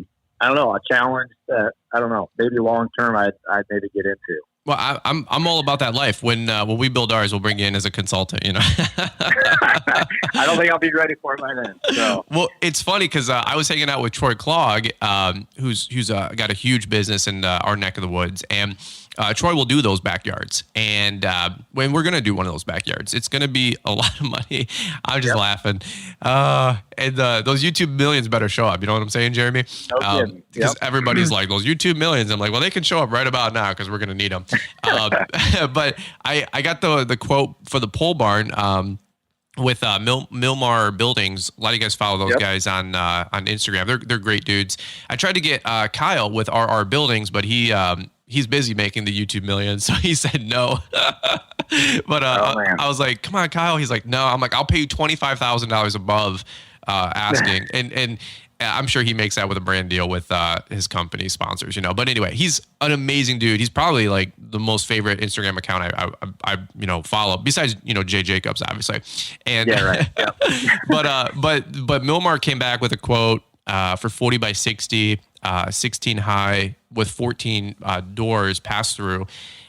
don't know, a challenge that, I don't know, maybe long term I'd maybe get into. Well, I'm all about that life. When we build ours, we'll bring you in as a consultant. I don't think I'll be ready for it by then. So. Well, it's funny because I was hanging out with Troy Clogg, who's got a huge business in our neck of the woods, and Troy will do those backyards. And when we're gonna do one of those backyards, it's gonna be a lot of money. I'm just laughing. And those YouTube millions better show up. You know what I'm saying, Jeremy? No because everybody's like, those YouTube millions. I'm like, well, they can show up right about now because we're gonna need them. But I got the quote for the pole barn with Milmar Buildings. A lot of you guys follow those guys on Instagram. They're great dudes. I tried to get Kyle with RR Buildings, but he's busy making the YouTube millions, so he said no. But I was like, come on, Kyle. He's like, no. I'm like, I'll pay you $25,000 above asking, and I'm sure he makes that with a brand deal with his company sponsors, But anyway, he's an amazing dude. He's probably like the most favorite Instagram account I follow, besides Jay Jacobs, obviously. And right. but Milmar came back with a quote for 40 by 60, 16 high with 14 doors pass through.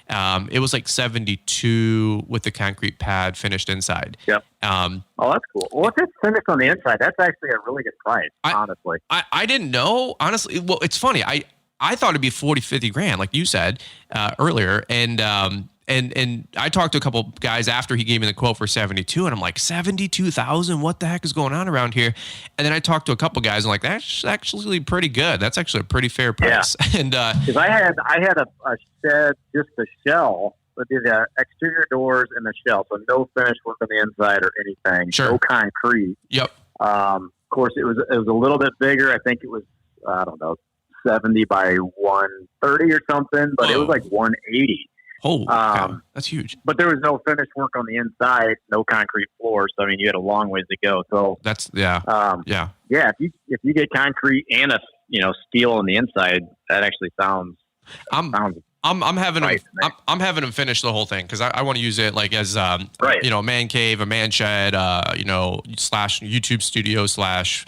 It was like 72 with the concrete pad finished inside. Yep. Oh, that's cool. Well, if it's finished on the inside, that's actually a really good price, honestly. I didn't know, honestly. Well, it's funny. I thought it'd be 40, 50 grand, like you said earlier. And I talked to a couple guys after he gave me the quote for 72, and I'm like, 72,000? What the heck is going on around here? And then I talked to a couple guys, and like, that's actually pretty good. That's actually a pretty fair price. Yeah. And because I had a shed, just a shell, but did exterior doors and the shell, so no finish work on the inside or anything. Sure. No concrete. Yep. Of course, it was a little bit bigger. I think it was 70 by 130 or something, but it was like 180. Oh, wow. That's huge. But there was no finished work on the inside, no concrete floor. So, you had a long ways to go. So that's, yeah. If you get concrete and a, steel on the inside, that actually sounds I'm having them finish the whole thing because I want to use it like as a man cave, a man shed, slash YouTube studio slash,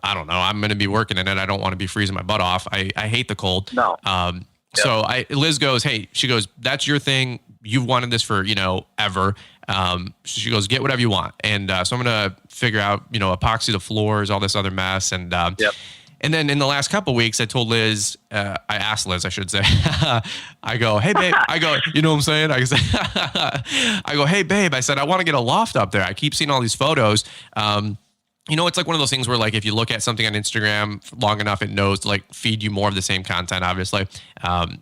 I don't know. I'm going to be working in it. I don't want to be freezing my butt off. I hate the cold. No. So Liz goes, hey, she goes, that's your thing. You've wanted this for, ever. She goes, get whatever you want. And so I'm going to figure out, epoxy the floors, all this other mess. And and then in the last couple of weeks, I told Liz, I asked Liz, I should say, I go, hey, babe, you know what I'm saying? I go, hey, babe, I said, I want to get a loft up there. I keep seeing all these photos. It's like one of those things where like if you look at something on Instagram long enough, it knows to like feed you more of the same content, obviously.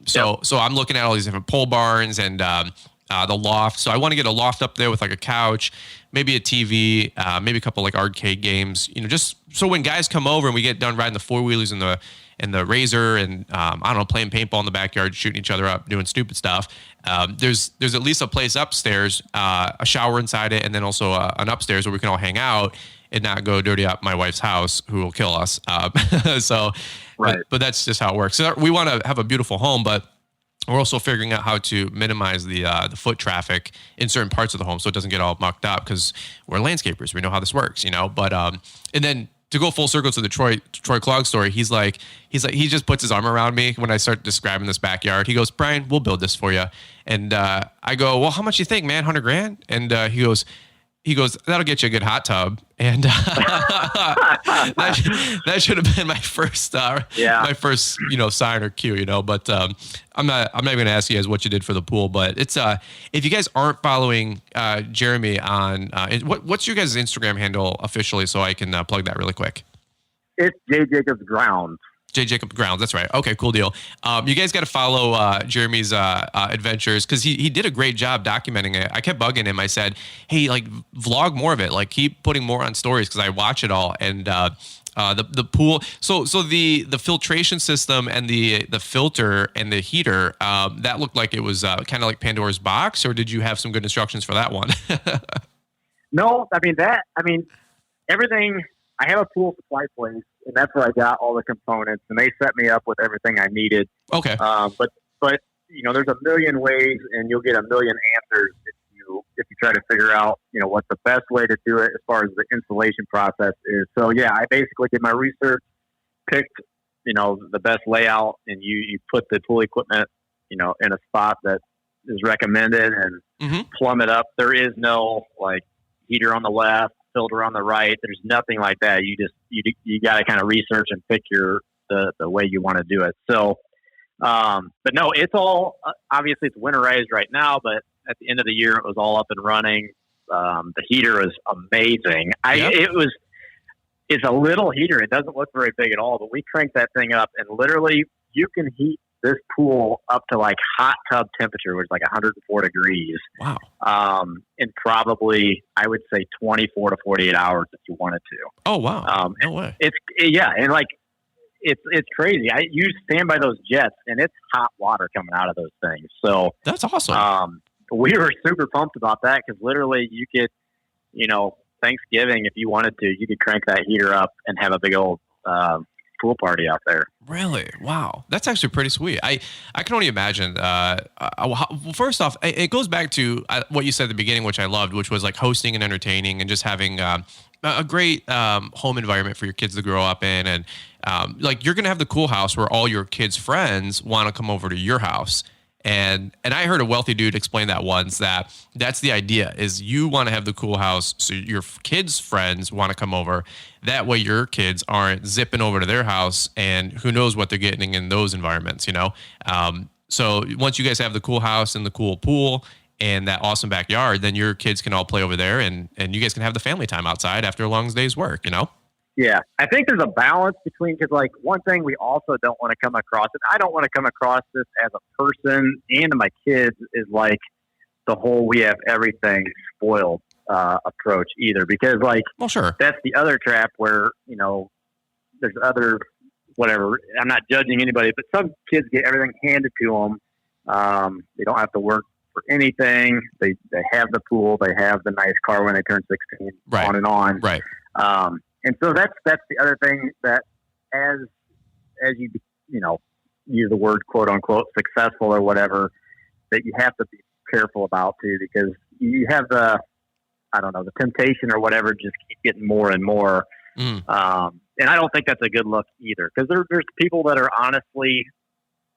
So I'm looking at all these different pole barns and the loft. So I want to get a loft up there with like a couch, maybe a TV, maybe a couple like arcade games, just so when guys come over and we get done riding the four-wheelers and the Razor and I don't know, playing paintball in the backyard, shooting each other up, doing stupid stuff. There's at least a place upstairs, a shower inside it, and then also an upstairs where we can all hang out and not go dirty up my wife's house, who will kill us. Right. But that's just how it works. So we want to have a beautiful home, but we're also figuring out how to minimize the foot traffic in certain parts of the home so it doesn't get all mucked up because we're landscapers. We know how this works, But and then to go full circle to the Troy Clogg story, he just puts his arm around me when I start describing this backyard. He goes, Brian, we'll build this for you. And I go, well, how much you think, man? 100 grand? And he goes, that'll get you a good hot tub. And that should have been my first sign or cue, But I'm not going to ask you guys what you did for the pool. But it's if you guys aren't following Jeremy on what's your guys' Instagram handle officially, so I can plug that really quick. It's J Jacobs Grounds. J. Jacob Grounds. That's right. Okay, cool deal. You guys got to follow Jeremy's adventures because he did a great job documenting it. I kept bugging him. I said, hey, like vlog more of it. Like keep putting more on stories because I watch it all. And the pool. So the filtration system and the filter and the heater, that looked like it was kind of like Pandora's box, or did you have some good instructions for that one? No, everything. I have a pool supply place, and that's where I got all the components, and they set me up with everything I needed. Okay. But you know, there's a million ways, and you'll get a million answers if you try to figure out, you know, what the best way to do it as far as the installation process is. So yeah, I basically did my research, picked, you know, the best layout, and you put the pool equipment, you know, in a spot that is recommended and plumb it up. There is no like heater on the left, filter on the right. There's nothing like that. You got to kind of research and pick the way you want to do it. So, but no, it's all, obviously it's winterized right now, but at the end of the year, it was all up and running. The heater is amazing. It's a little heater. It doesn't look very big at all, but we cranked that thing up, and literally you can heat this pool up to like hot tub temperature, which is like 104 degrees. Wow. In probably, I would say 24 to 48 hours if you wanted to. Oh, wow. No way. And like, it's crazy. You stand by those jets, and it's hot water coming out of those things. So that's awesome. We were super pumped about that because literally you could, you know, Thanksgiving, if you wanted to, you could crank that heater up and have a big old pool party out there. Really? Wow. That's actually pretty sweet. I can only imagine. First off, it goes back to what you said at the beginning, which I loved, which was like hosting and entertaining and just having a great home environment for your kids to grow up in. And like you're going to have the cool house where all your kids' friends want to come over to your house. And I heard a wealthy dude explain that once, that's the idea is you want to have the cool house. So your kids' friends want to come over. That way your kids aren't zipping over to their house and who knows what they're getting in those environments, you know? So once you guys have the cool house and the cool pool and that awesome backyard, then your kids can all play over there and you guys can have the family time outside after a long day's work, you know? Yeah, I think there's a balance between, because like one thing we also don't want to come across, and I don't want to come across this as a person and to my kids, is like the whole we have everything spoiled approach either. Because like, well, sure, that's the other trap where, you know, there's other, whatever, I'm not judging anybody, but some kids get everything handed to them. They don't have to work for anything. They have the pool, they have the nice car when they turn 16, right, on and on. Right. And so that's the other thing that as you know, use the word quote unquote successful or whatever, that you have to be careful about too, because you have the temptation or whatever, just keep getting more and more. And I don't think that's a good look either, because there's people that are honestly,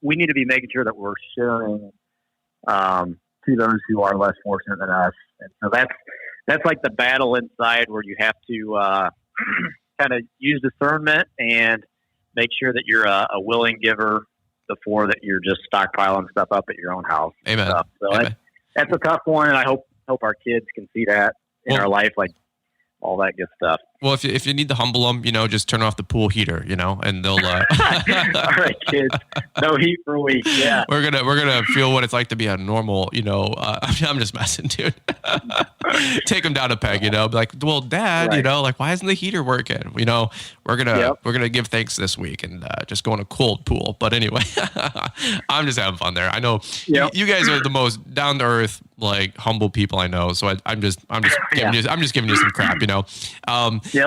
we need to be making sure that we're sharing to those who are less fortunate than us. And so that's like the battle inside where you have to kind of use discernment and make sure that you're a willing giver before that you're just stockpiling stuff up at your own house. Amen. So Amen. That's a tough one, and I hope our kids can see that in our life, like all that good stuff. Well, if you need to humble them, you know, just turn off the pool heater, you know, and they'll. All right, kids, no heat for a week. Yeah, we're gonna feel what it's like to be a normal, you know. I'm just messing, dude. Take them down a peg, you know. Be like, well, Dad, right, you know, like why isn't the heater working? You know, we're gonna give thanks this week and just go in a cold pool. But anyway, I'm just having fun there. I know you guys are the most down to earth, like humble people I know. So I'm just giving you some crap, you know.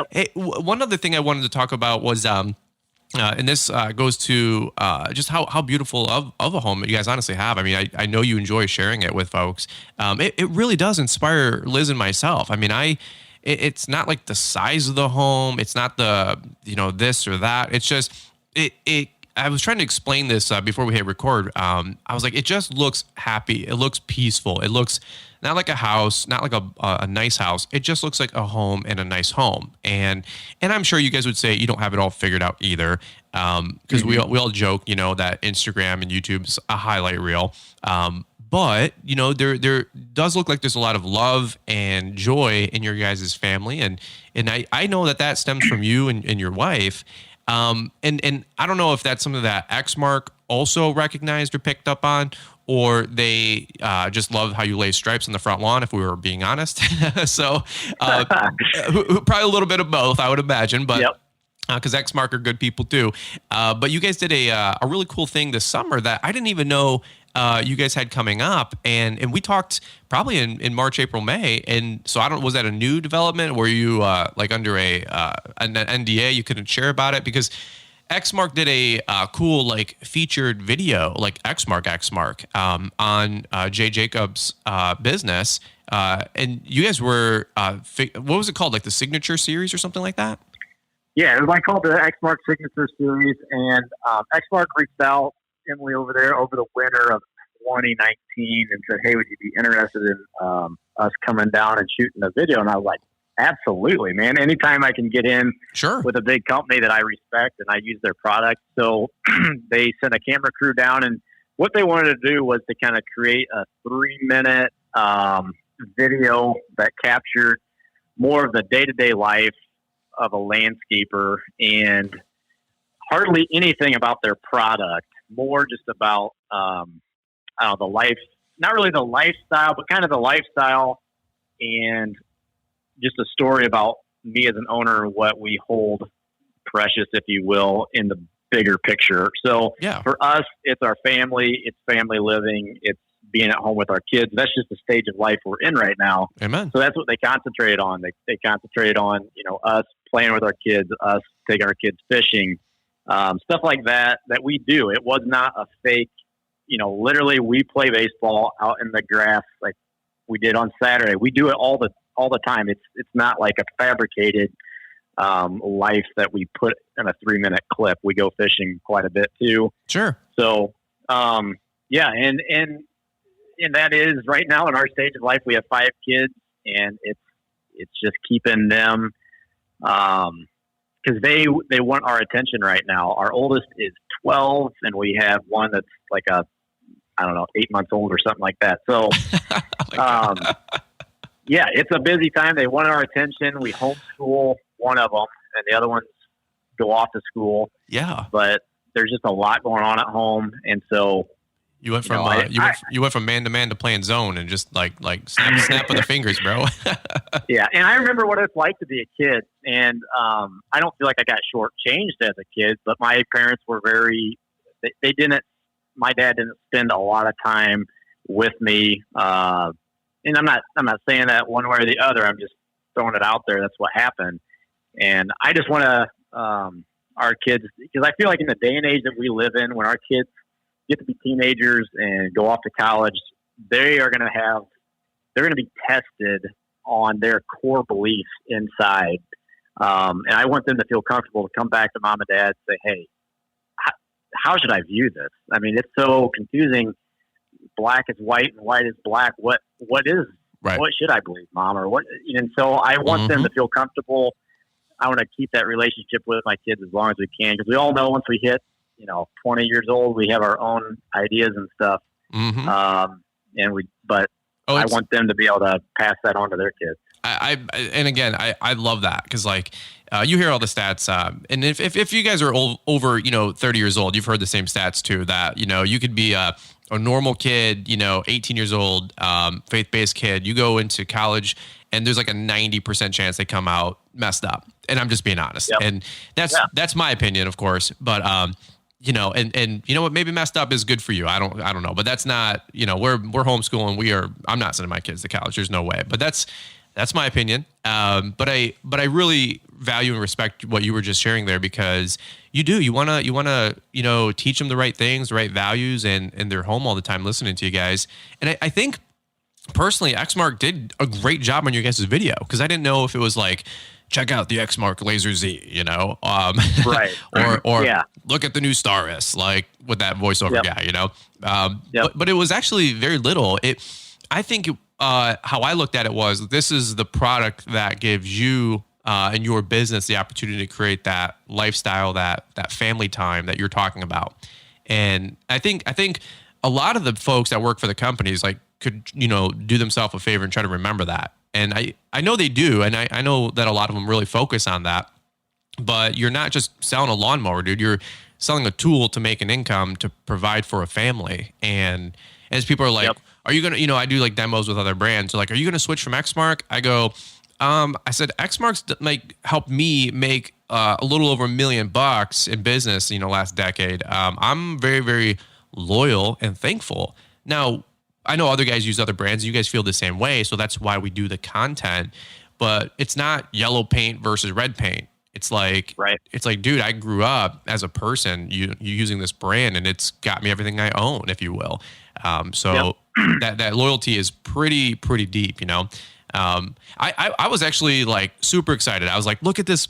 Hey, one other thing I wanted to talk about was, and this goes to just how beautiful of a home you guys honestly have. I mean, I know you enjoy sharing it with folks. It really does inspire Liz and myself. I mean, it's not like the size of the home. It's not the, you know, this or that. It's just, I was trying to explain this before we hit record. I was like, it just looks happy. It looks peaceful. It looks not like a house, not like a nice house. It just looks like a home and a nice home. And I'm sure you guys would say you don't have it all figured out either. Because we all joke, you know, that Instagram and YouTube's a highlight reel. But, you know, there does look like there's a lot of love and joy in your guys' family. And I know that stems from you and your wife. And I don't know if that's something that Xmark also recognized or picked up on, or they just love how you lay stripes on the front lawn, if we were being honest. So probably a little bit of both, I would imagine. But because Xmark are good people too. But you guys did a really cool thing this summer that I didn't even know you guys had coming up. And we talked probably in March, April, May. And so was that a new development? Were you like under an NDA? You couldn't share about it? Because Xmark did a cool like featured video, like Xmark on Jay Jacobs' business. And you guys were, what was it called? Like the Signature Series or something like that? Yeah, it was like called the Xmark Signature Series, and Xmark reached out Emily over there over the winter of 2019 and said, "Hey, would you be interested in us coming down and shooting a video?" And I was like, "Absolutely, man! Anytime I can get in with a big company that I respect and I use their product." So they sent a camera crew down, and what they wanted to do was to kind of create a 3-minute video that captured more of the day-to-day life of a landscaper and hardly anything about their product, more just about, the life, not really the lifestyle, but kind of the lifestyle and just a story about me as an owner, what we hold precious, if you will, in the bigger picture. So for us, it's our family, it's family living, it's being at home with our kids. That's just the stage of life we're in right now. Amen. So that's what they concentrated on. They concentrated on, us playing with our kids, us taking our kids fishing, stuff like that we do. It was not a fake, literally we play baseball out in the grass like we did on Saturday. We do it all the time. It's not like a fabricated life that we put in a 3-minute clip. We go fishing quite a bit too. Sure. So, and that is right now in our stage of life, we have 5 kids, and it's just keeping them, because they want our attention right now. Our oldest is 12, and we have one that's like 8 months old or something like that. So, it's a busy time. They want our attention. We homeschool one of them, and the other ones go off to school. Yeah. But there's just a lot going on at home, and so. You went from you went from man to man to playing zone and just like snap of the fingers, bro. Yeah, and I remember what it's like to be a kid, and I don't feel like I got shortchanged as a kid, but my parents were they didn't. My dad didn't spend a lot of time with me, and I'm not saying that one way or the other. I'm just throwing it out there. That's what happened, and I just want to our kids, because I feel like in the day and age that we live in, when our kids get to be teenagers and go off to college, they're going to be tested on their core beliefs inside. And I want them to feel comfortable to come back to mom and dad and say, "Hey, how should I view this? I mean, it's so confusing. Black is white and white is black. What is, right. What should I believe, mom?" Or what? And so I want them to feel comfortable. I want to keep that relationship with my kids as long as we can, because we all know once we hit 20 years old, we have our own ideas and stuff. I want them to be able to pass that on to their kids. I love that, because you hear all the stats, and if you guys are over 30 years old, you've heard the same stats too, that you could be a normal kid, 18 years old, faith-based kid. You go into college and there's like a 90% chance they come out messed up, and I'm just being honest. Yep. And that's my opinion, of course, but and you know what, maybe messed up is good for you. I don't know, but that's not, we're homeschooling. I'm not sending my kids to college. There's no way, but that's my opinion. But I really value and respect what you were just sharing there, because you want to teach them the right things, the right values, and they're home all the time listening to you guys. And I think personally, Xmark did a great job on your guys' video, because I didn't know if it was like, check out the Xmark Laser Z, right. or look at the new Star S, like with that voiceover guy, but it was actually very little. I think how I looked at it was, this is the product that gives you and your business the opportunity to create that lifestyle, that family time that you're talking about. And I think a lot of the folks that work for the companies could do themselves a favor and try to remember that. And I know they do, and I know that a lot of them really focus on that. But you're not just selling a lawnmower, dude. You're selling a tool to make an income to provide for a family. And as people are like, are you going to, I do like demos with other brands. They're like, are you going to switch from Xmark? I go, I said Xmarks helped me make a little over $1 million in business, last decade. I'm very, very loyal and thankful. Now, I know other guys use other brands. You guys feel the same way, so that's why we do the content. But it's not yellow paint versus red paint. It's like, right. It's like, dude, I grew up as a person you using this brand, and it's got me everything I own, if you will. So that loyalty is pretty deep, I was actually like super excited. I was like, look at this.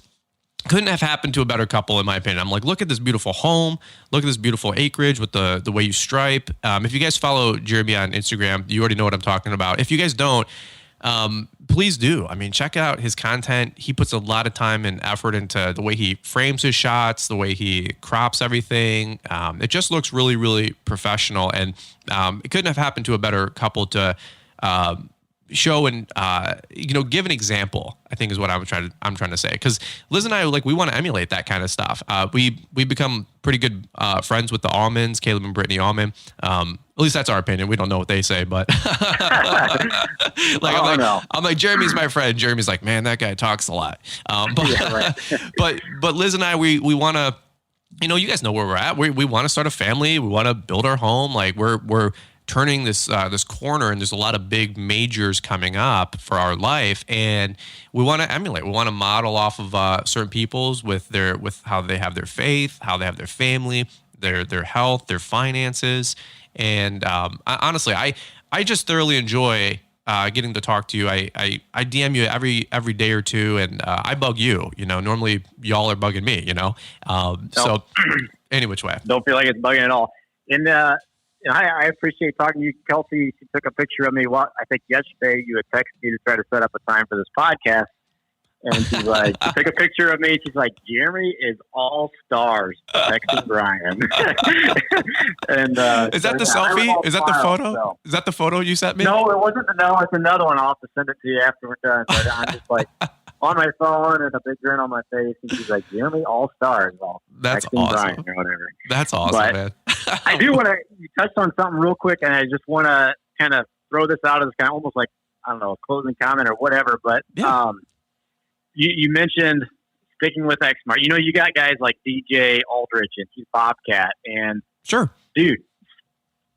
Couldn't have happened to a better couple, in my opinion. I'm like, look at this beautiful home. Look at this beautiful acreage with the way you stripe. If you guys follow Jeremy on Instagram, you already know what I'm talking about. If you guys don't, please do. I mean, check out his content. He puts a lot of time and effort into the way he frames his shots, the way he crops everything. It just looks really, really professional. And it couldn't have happened to a better couple to show and give an example, I think is what I'm trying to say. Because Liz and I, we want to emulate that kind of stuff. We become pretty good friends with the Almonds, Caleb and Brittany Allman. At least that's our opinion. We don't know what they say, but I'm like, Jeremy's my friend. Jeremy's like, man, that guy talks a lot. But Liz and I, we want to, you guys know where we're at. We want to start a family. We want to build our home. Like we're turning this corner, and there's a lot of big majors coming up for our life, and we want to emulate. We want to model off of certain people's with how they have their faith, how they have their family, their health, their finances, and honestly, I just thoroughly enjoy getting to talk to you. I DM you every day or two, and I bug you. Normally y'all are bugging me. So any which way, don't feel like it's bugging at all. And I appreciate talking to you, Kelsey. She took a picture of me. I think yesterday you had texted me to try to set up a time for this podcast. And she's like, she took a picture of me. She's like, Jeremy is all stars texting Brian. And is that the selfie? Is that the photo? So. Is that the photo you sent me? No, it wasn't. No, it's another one. I'll have to send it to you after we're done. But I'm just like on my phone and a big grin on my face. And she's like, Jeremy, all stars. That's awesome. Brian or whatever. That's awesome, but man. I do want to, you touched on something real quick, and I just want to kind of throw this out as kind of almost like, I don't know, a closing comment or whatever. But you mentioned sticking with Xmark. You got guys like DJ Aldrich and Keith Bobcat. And sure, dude,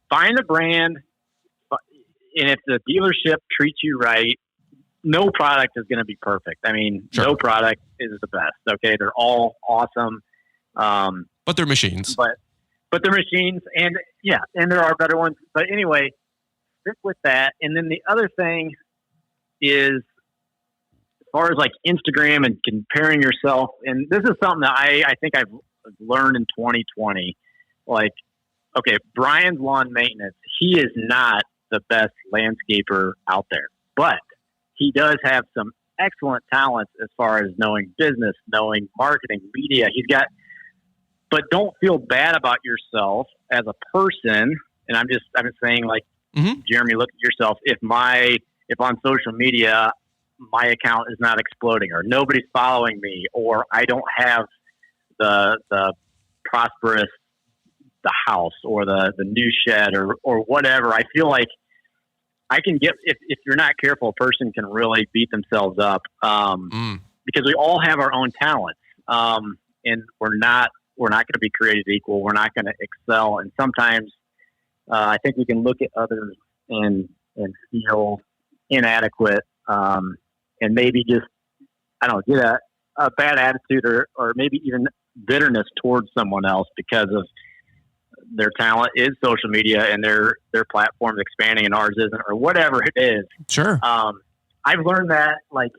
find a brand, and if the dealership treats you right, no product is going to be perfect. I mean, no product is the best. Okay, they're all awesome. But they're machines. But they're machines, and there are better ones. But anyway, stick with that. And then the other thing is, as far as like Instagram and comparing yourself, and this is something that I think I've learned in 2020. Like, okay, Brian's Lawn Maintenance, he is not the best landscaper out there, but he does have some excellent talents as far as knowing business, knowing marketing, media. But don't feel bad about yourself as a person. And I'm saying, like, Jeremy, look at yourself. If on social media, my account is not exploding, or nobody's following me, or I don't have the prosperous, the house or the new shed or whatever, I feel like I can get, if you're not careful, a person can really beat themselves up. Because we all have our own talents. And we're not going to be created equal. We're not going to excel. And sometimes I think we can look at others and feel inadequate, and maybe just, I don't know, get a bad attitude or maybe even bitterness towards someone else because of their talent is social media and their platform's expanding and ours isn't, or whatever it is. Sure. I've learned that, like,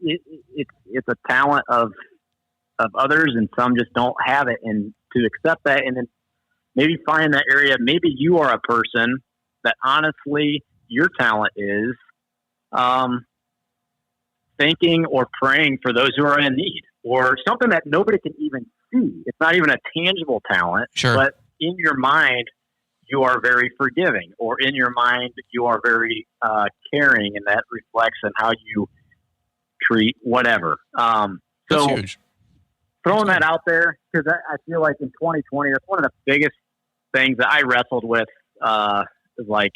it's a talent of others, and some just don't have it, and to accept that, and then maybe find that area. Maybe you are a person that honestly your talent is thinking or praying for those who are in need, or something that nobody can even see. It's not even a tangible talent, sure. But in your mind, you are very forgiving, or in your mind, you are very caring, and that reflects on how you treat whatever. That's huge. Throwing that out there, because I feel like in 2020, that's one of the biggest things that I wrestled with. Is like,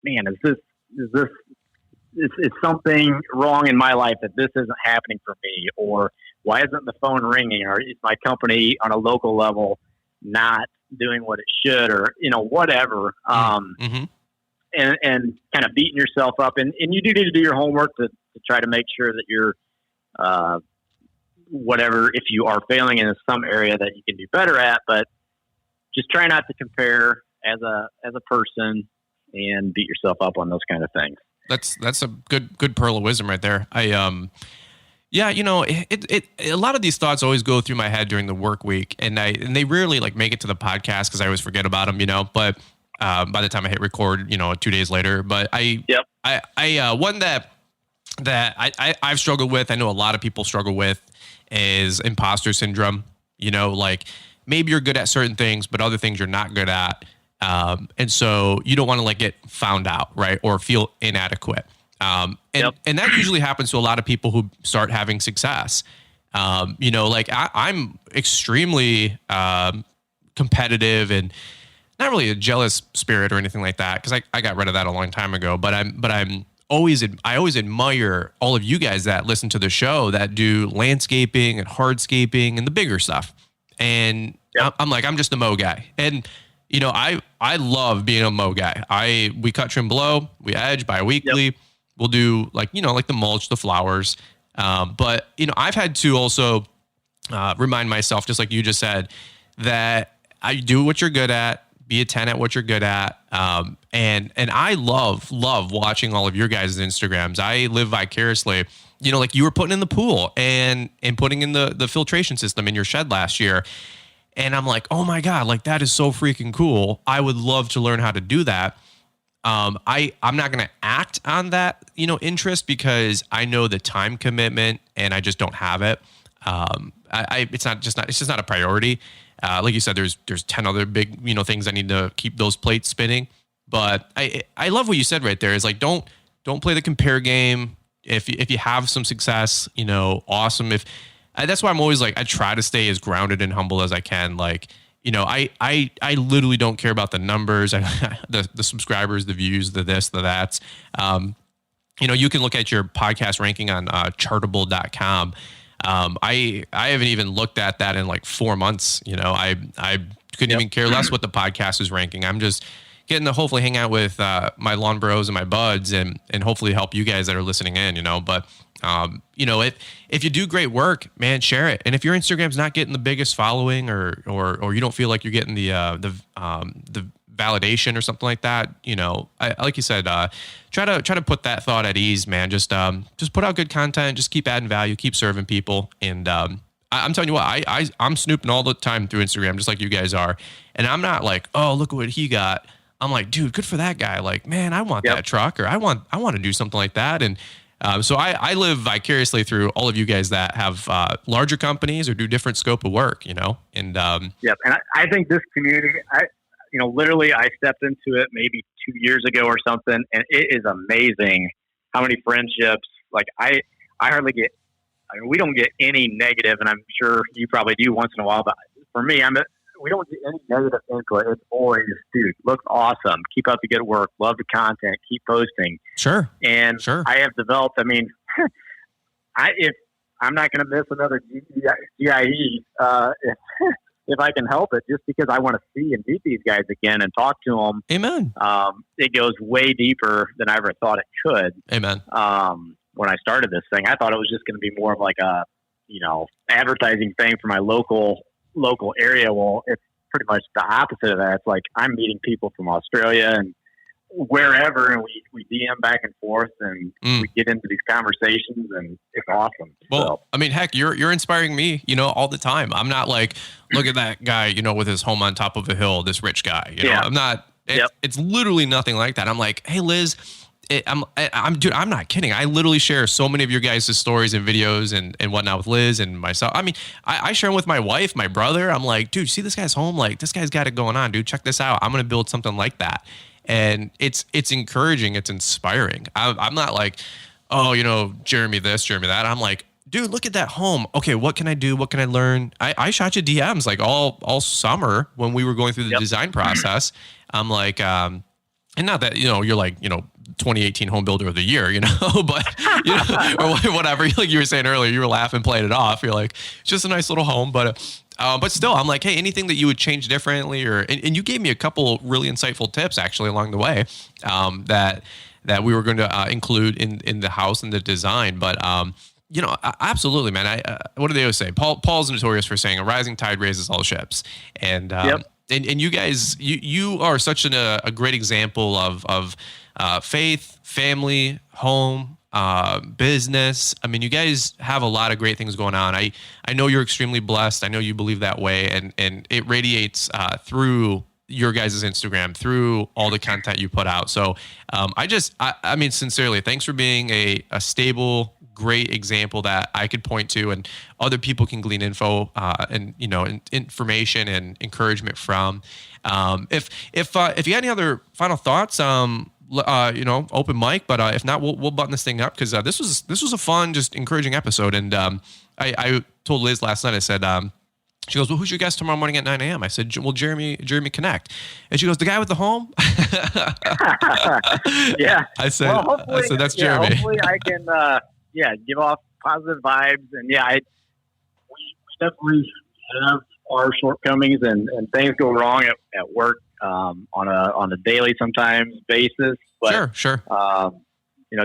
man, is this it's something wrong in my life that this isn't happening for me, or why isn't the phone ringing, or is my company on a local level not doing what it should, or, whatever. Mm-hmm. And kind of beating yourself up. And you do need to do your homework to try to make sure that you're, whatever, if you are failing in some area that you can do better at, but just try not to compare as a person and beat yourself up on those kind of things. That's a good pearl of wisdom right there. Yeah, a lot of these thoughts always go through my head during the work week, and they rarely like make it to the podcast because I always forget about them, but by the time I hit record, 2 days later. But one that I've struggled with, I know a lot of people struggle with, is imposter syndrome. Like maybe you're good at certain things, but other things you're not good at. And so you don't want to like get found out, right? Or feel inadequate. And that usually happens to a lot of people who start having success. Like I'm extremely competitive and not really a jealous spirit or anything like that, because I got rid of that a long time ago. But I always admire all of you guys that listen to the show that do landscaping and hardscaping and the bigger stuff. And I'm just a mow guy. And I love being a mow guy. We cut, trim, blow, we edge bi-weekly. Yep. We'll do like the mulch, the flowers. But I've had to also remind myself, just like you just said, that I do what you're good at, be a 10 at what you're good at. And I love watching all of your guys' Instagrams. I live vicariously, like you were putting in the pool and putting in the filtration system in your shed last year. And I'm like, oh my God, like that is so freaking cool. I would love to learn how to do that. I'm not going to act on that, interest, because I know the time commitment and I just don't have it. It's just not a priority. Like you said, there's 10 other big, things I need to keep those plates spinning. But I love what you said right there is like, don't play the compare game. If you have some success, awesome. That's why I'm always like, I try to stay as grounded and humble as I can. Like, I literally don't care about the numbers, the subscribers, the views, the this, the that's. You can look at your podcast ranking on chartable.com. I haven't even looked at that in like 4 months. I couldn't even care less what the podcast is ranking. I'm just getting to hopefully hang out with my lawn bros and my buds and hopefully help you guys that are listening in, But if you do great work, man, share it. And if your Instagram's not getting the biggest following or you don't feel like you're getting the validation or something like that, like you said, try to put that thought at ease, man. Just put out good content, just keep adding value, keep serving people. And I'm telling you what, I'm snooping all the time through Instagram, just like you guys are. And I'm not like, oh, look at what he got. I'm like, dude, good for that guy. Like, man, I want that truck, or I want to do something like that. And so I live vicariously through all of you guys that have larger companies or do different scope of work, And and I think this community, literally I stepped into it maybe 2 years ago or something, and it is amazing how many friendships. Like I hardly get. We don't get any negative, and I'm sure you probably do once in a while. But for me, we don't get any negative input. It's always, dude, looks awesome. Keep up the good work. Love the content. Keep posting. Sure. And I have developed, if I'm not going to miss another GIE, if I can help it, just because I want to see and meet these guys again and talk to them. Amen. It goes way deeper than I ever thought it could. Amen. When I started this thing, I thought it was just going to be more of like a, advertising thing for my local area. Well, it's pretty much the opposite of that. It's like I'm meeting people from Australia and wherever, and we DM back and forth, and we get into these conversations, and it's awesome. Well, heck, you're inspiring me, all the time. I'm not like, look at that guy, with his home on top of a hill, this rich guy. I'm not. It's literally nothing like that. I'm like, hey, Liz. Dude, I'm not kidding. I literally share so many of your guys' stories and videos and whatnot with Liz and myself. I share them with my wife, my brother. I'm like, dude, see this guy's home? Like, this guy's got it going on, dude. Check this out. I'm going to build something like that. And it's encouraging. It's inspiring. I'm not like, oh, Jeremy this, Jeremy that. I'm like, dude, look at that home. Okay, what can I do? What can I learn? I shot you DMs like all summer when we were going through the design process. I'm like, and not that, you're like, 2018 Home Builder of the Year, but or whatever. Like you were saying earlier, you were laughing, playing it off. You're like, it's just a nice little home, but still, I'm like, hey, anything that you would change differently, and you gave me a couple really insightful tips actually along the way that we were going to include in the house and the design, but. Absolutely, man. What do they always say? Paul's notorious for saying a rising tide raises all ships, and you guys, you are such a great example of faith, family, home, business. I mean, you guys have a lot of great things going on. I know you're extremely blessed. I know you believe that way, and it radiates through your guys' Instagram, through all the content you put out. So I mean, sincerely, thanks for being a stable, great example that I could point to and other people can glean info and information and encouragement from. If you got any other final thoughts, open mic, but if not, we'll button this thing up because this was a fun, just encouraging episode. And I told Liz last night, I said, she goes, well, who's your guest tomorrow morning at 9 a.m.? I said, well, Jeremy Knecht. And she goes, the guy with the home? Yeah. I said, that's Jeremy. Hopefully I can, give off positive vibes. And we definitely have our shortcomings and things go wrong at work on a daily sometimes basis. But, sure.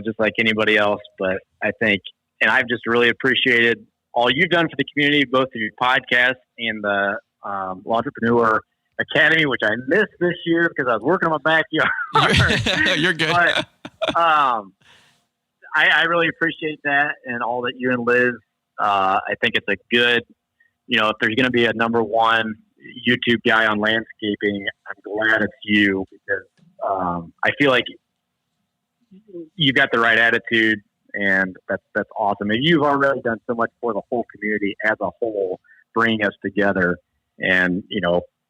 Just like anybody else. But I think, and I've just really appreciated all you've done for the community, both of your podcast and the Entrepreneur Academy, which I missed this year because I was working on my backyard. You're good. But, I really appreciate that and all that you and Liz. I think it's a good, if there's going to be a number one YouTube guy on landscaping, I'm glad it's you because I feel like you've got the right attitude. And that's awesome. And you've already done so much for the whole community as a whole, bringing us together. And,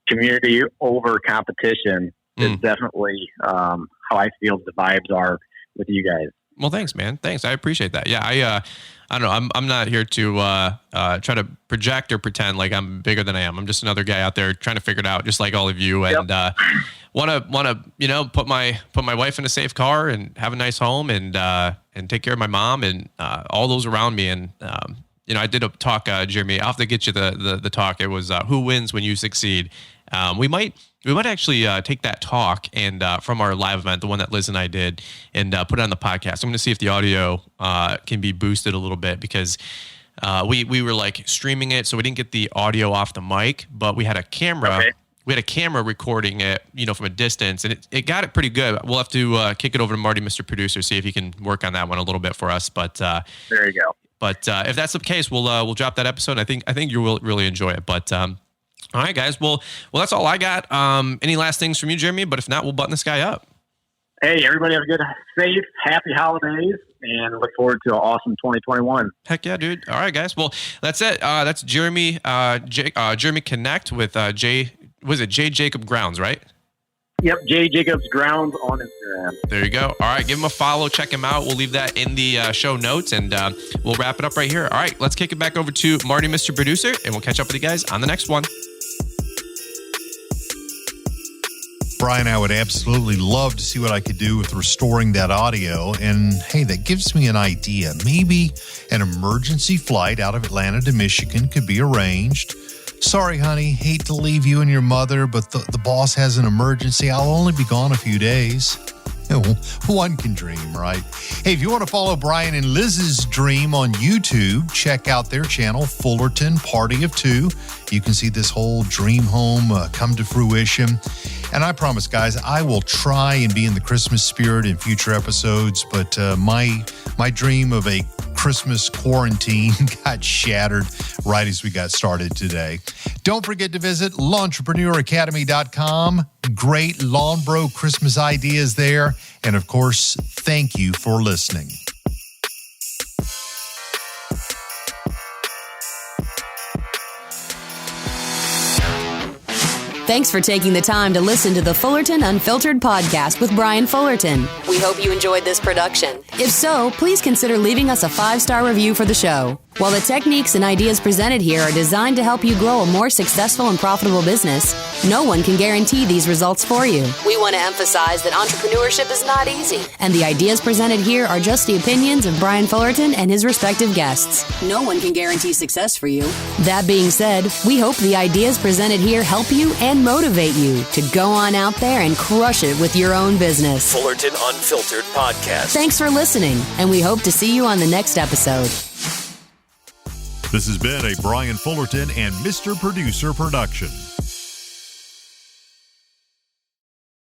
community over competition is definitely how I feel the vibes are with you guys. Well, thanks, man. Thanks. I appreciate that. Yeah, I don't know. I'm not here to try to project or pretend like I'm bigger than I am. I'm just another guy out there trying to figure it out, just like all of you. And want to put my wife in a safe car and have a nice home and take care of my mom and all those around me. And I did a talk, Jeremy. I'll have to get you the talk. It was who wins when you succeed. We might actually take that talk and from our live event, the one that Liz and I did, and put it on the podcast. I'm going to see if the audio can be boosted a little bit because we were like streaming it, so we didn't get the audio off the mic, but we had a camera. Okay. We had a camera recording it, from a distance, and it got it pretty good. We'll have to kick it over to Marty, Mr. Producer, see if he can work on that one a little bit for us. But there you go. But if that's the case, we'll drop that episode. I think you will really enjoy it. But all right, guys. Well, that's all I got. Any last things from you, Jeremy? But if not, we'll button this guy up. Hey, everybody have a good, safe, happy holidays, and look forward to an awesome 2021. Heck yeah, dude. All right, guys. Well, that's it. That's Jeremy Knecht with J Jacob Grounds, right? Yep, J Jacobs Grounds on Instagram. There you go. All right, give him a follow. Check him out. We'll leave that in the show notes, and we'll wrap it up right here. All right, let's kick it back over to Marty, Mr. Producer, and we'll catch up with you guys on the next one. Brian, I would absolutely love to see what I could do with restoring that audio. And hey, that gives me an idea. Maybe an emergency flight out of Atlanta to Michigan could be arranged. Sorry, honey, hate to leave you and your mother, but the boss has an emergency. I'll only be gone a few days. One can dream, right? Hey, if you want to follow Brian and Liz's dream on YouTube, check out their channel, Fullerton Party of Two. You can see this whole dream home come to fruition. And I promise, guys, I will try and be in the Christmas spirit in future episodes, but my dream of a Christmas quarantine got shattered right as we got started today. Don't forget to visit LawnTrepreneurAcademy.com. Great Lawn Bro Christmas ideas there. And of course, thank you for listening. Thanks for taking the time to listen to the Fullerton Unfiltered podcast with Brian Fullerton. We hope you enjoyed this production. If so, please consider leaving us a 5-star review for the show. While the techniques and ideas presented here are designed to help you grow a more successful and profitable business, no one can guarantee these results for you. We want to emphasize that entrepreneurship is not easy, and the ideas presented here are just the opinions of Brian Fullerton and his respective guests. No one can guarantee success for you. That being said, we hope the ideas presented here help you and motivate you to go on out there and crush it with your own business. Fullerton Unfiltered Podcast. Thanks for listening, and we hope to see you on the next episode. This has been a Brian Fullerton and Mr. Producer production.